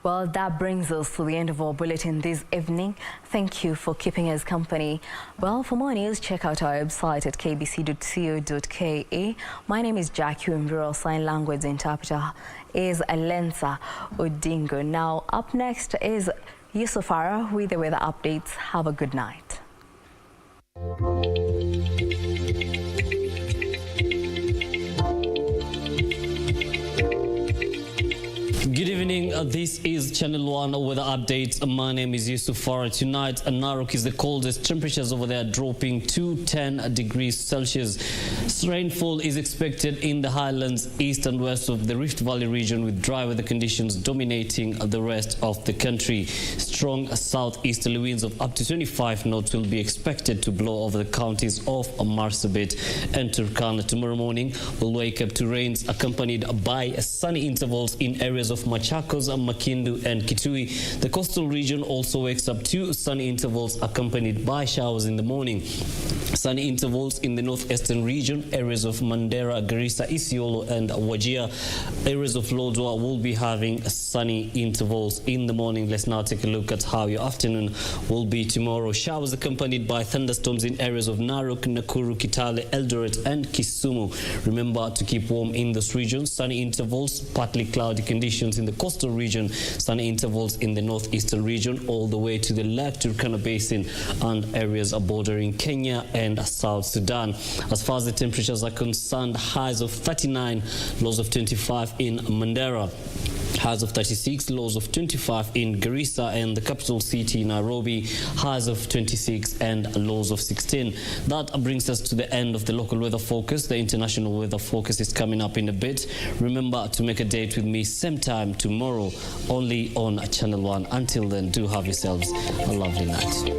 Well, that brings us to the end of our bulletin this evening. Thank you for keeping us company. Well, for more news, check out our website at kbc.co.ke. My name is Wambiru. Sign language interpreter is Lensa Odingo. Now, up next is Yusufara with the weather updates. Have a good night. Good evening, this is Channel 1 weather updates. My name is Yusufara. Tonight, Narok is the coldest. Temperatures over there dropping to 10 degrees Celsius. Rainfall is expected in the highlands, east and west of the Rift Valley region, with dry weather conditions dominating the rest of the country. Strong southeasterly winds of up to 25 knots will be expected to blow over the counties of Marsabit and Turkana. Tomorrow morning, we'll wake up to rains accompanied by sunny intervals in areas of Machakos, Makindu and Kitui. The coastal region also wakes up to sunny intervals accompanied by showers in the morning. Sunny intervals in the northeastern region, areas of Mandera, Garissa, Isiolo and Wajir. Areas of Lodwar will be having sunny intervals in the morning. Let's now take a look at how your afternoon will be tomorrow. Showers accompanied by thunderstorms in areas of Narok, Nakuru, Kitale, Eldoret and Kisumu. Remember to keep warm in those regions. Sunny intervals, partly cloudy conditions in the coastal region, sunny intervals in the northeastern region all the way to the Lake Turkana Basin and areas bordering Kenya and South Sudan. As far as the temperatures are concerned, highs of 39, lows of 25 in Mandera. Highs of 36, lows of 25 in Garissa and the capital city Nairobi, highs of 26 and lows of 16. That brings us to the end of the local weather focus. The international weather focus is coming up in a bit. Remember to make a date with me same time tomorrow, only on Channel 1. Until then, do have yourselves a lovely night.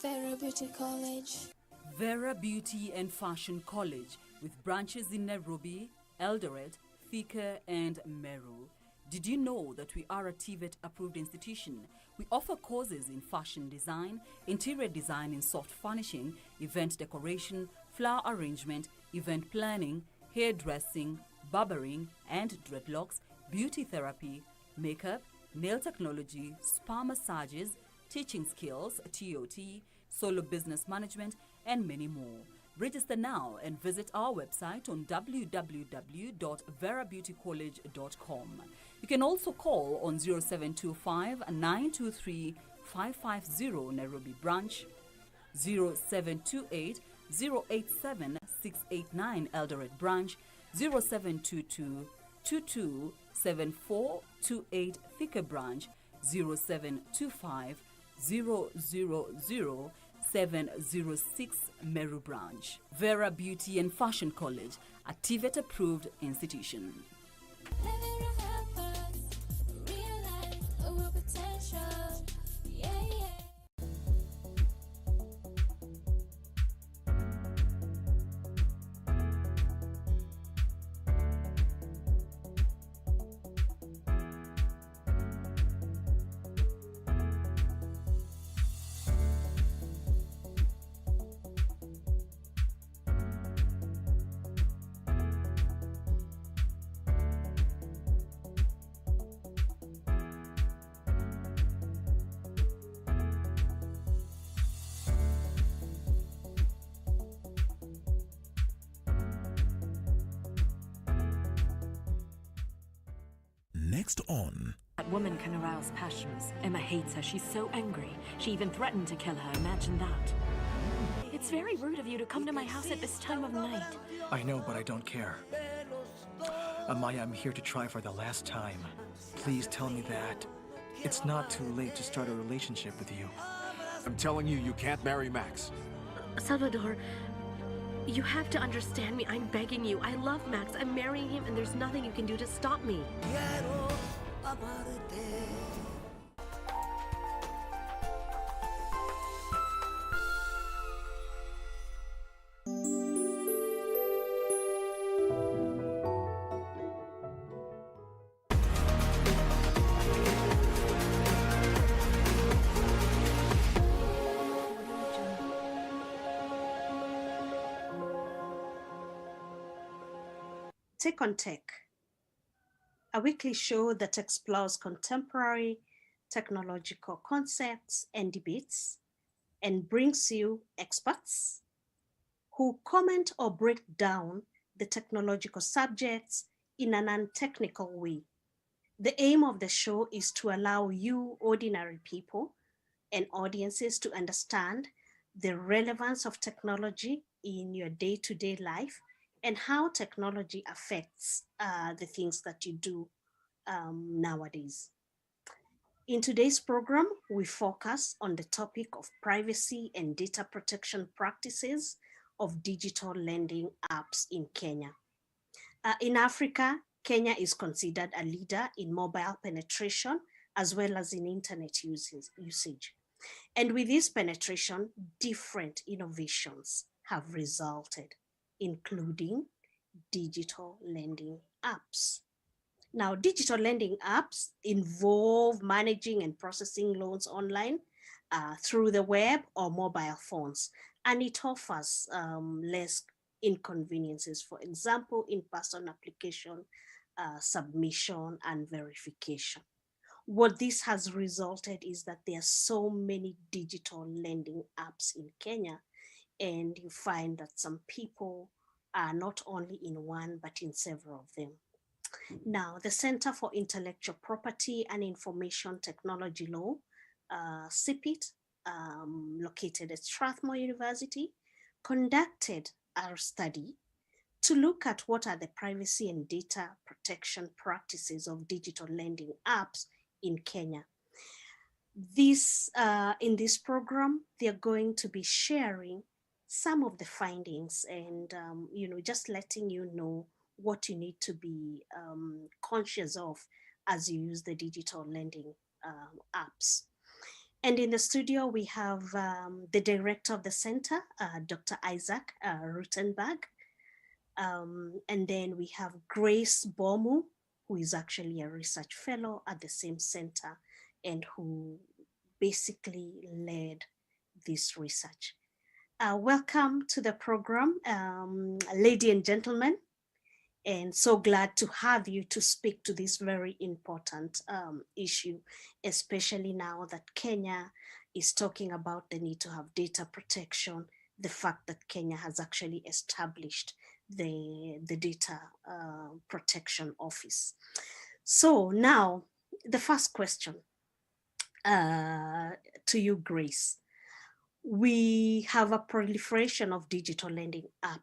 Vera Beauty College. Vera Beauty and Fashion College, with branches in Nairobi, Eldoret, Thika and Meru. Did you know that we are a TVET approved institution? We offer courses in fashion design, interior design in soft furnishing, event decoration, flower arrangement, event planning, hairdressing, barbering and dreadlocks, beauty therapy, makeup, nail technology, spa massages, teaching skills, TOT, solo business management, and many more. Register now and visit our website on www.verabeautycollege.com. You can also call on 0725 923 550 Nairobi branch, 0728 087 689 Eldoret branch, 0722 22 7428 Thika branch, 0725 000 706 Meru branch. Vera Beauty and Fashion College, a TVET approved institution. Next on. That woman can arouse passions. Emma hates her. She's so angry. She even threatened to kill her. Imagine that. It's very rude of you to come to my house at this time of night. I know, but I don't care. Amaya, I'm here to try for the last time. Please tell me that it's not too late to start a relationship with you. I'm telling you, you can't marry Max. Salvador, you have to understand me. I'm begging you. I love Max. I'm marrying him, and there's nothing you can do to stop me. Take on Tech, a weekly show that explores contemporary technological concepts and debates and brings you experts who comment or break down the technological subjects in an untechnical way. The aim of the show is to allow you, ordinary people and audiences, to understand the relevance of technology in your day-to-day life and how technology affects the things that you do nowadays. In today's program, we focus on the topic of privacy and data protection practices of digital lending apps in Kenya. In Africa, Kenya is considered a leader in mobile penetration as well as in internet usage. And with this penetration, different innovations have resulted, including digital lending apps. Now, digital lending apps involve managing and processing loans online through the web or mobile phones, and it offers less inconveniences, for example, in-person application, submission, and verification. What this has resulted is that there are so many digital lending apps in Kenya, and you find that some people are not only in one, but in several of them. Now, the Center for Intellectual Property and Information Technology Law, CIPIT, located at Strathmore University, conducted a study to look at what are the privacy and data protection practices of digital lending apps in Kenya. In this program, they're going to be sharing some of the findings and just letting you know what you need to be conscious of as you use the digital lending apps. And in the studio, we have the director of the center, Dr. Isaac Rutenberg. And then we have Grace Bomu, who is actually a research fellow at the same center and who basically led this research. Welcome to the program, ladies and gentlemen, and so glad to have you to speak to this very important issue, especially now that Kenya is talking about the need to have data protection, the fact that Kenya has actually established the Data Protection Office. So now, the first question to you, Grace. We have a proliferation of digital lending apps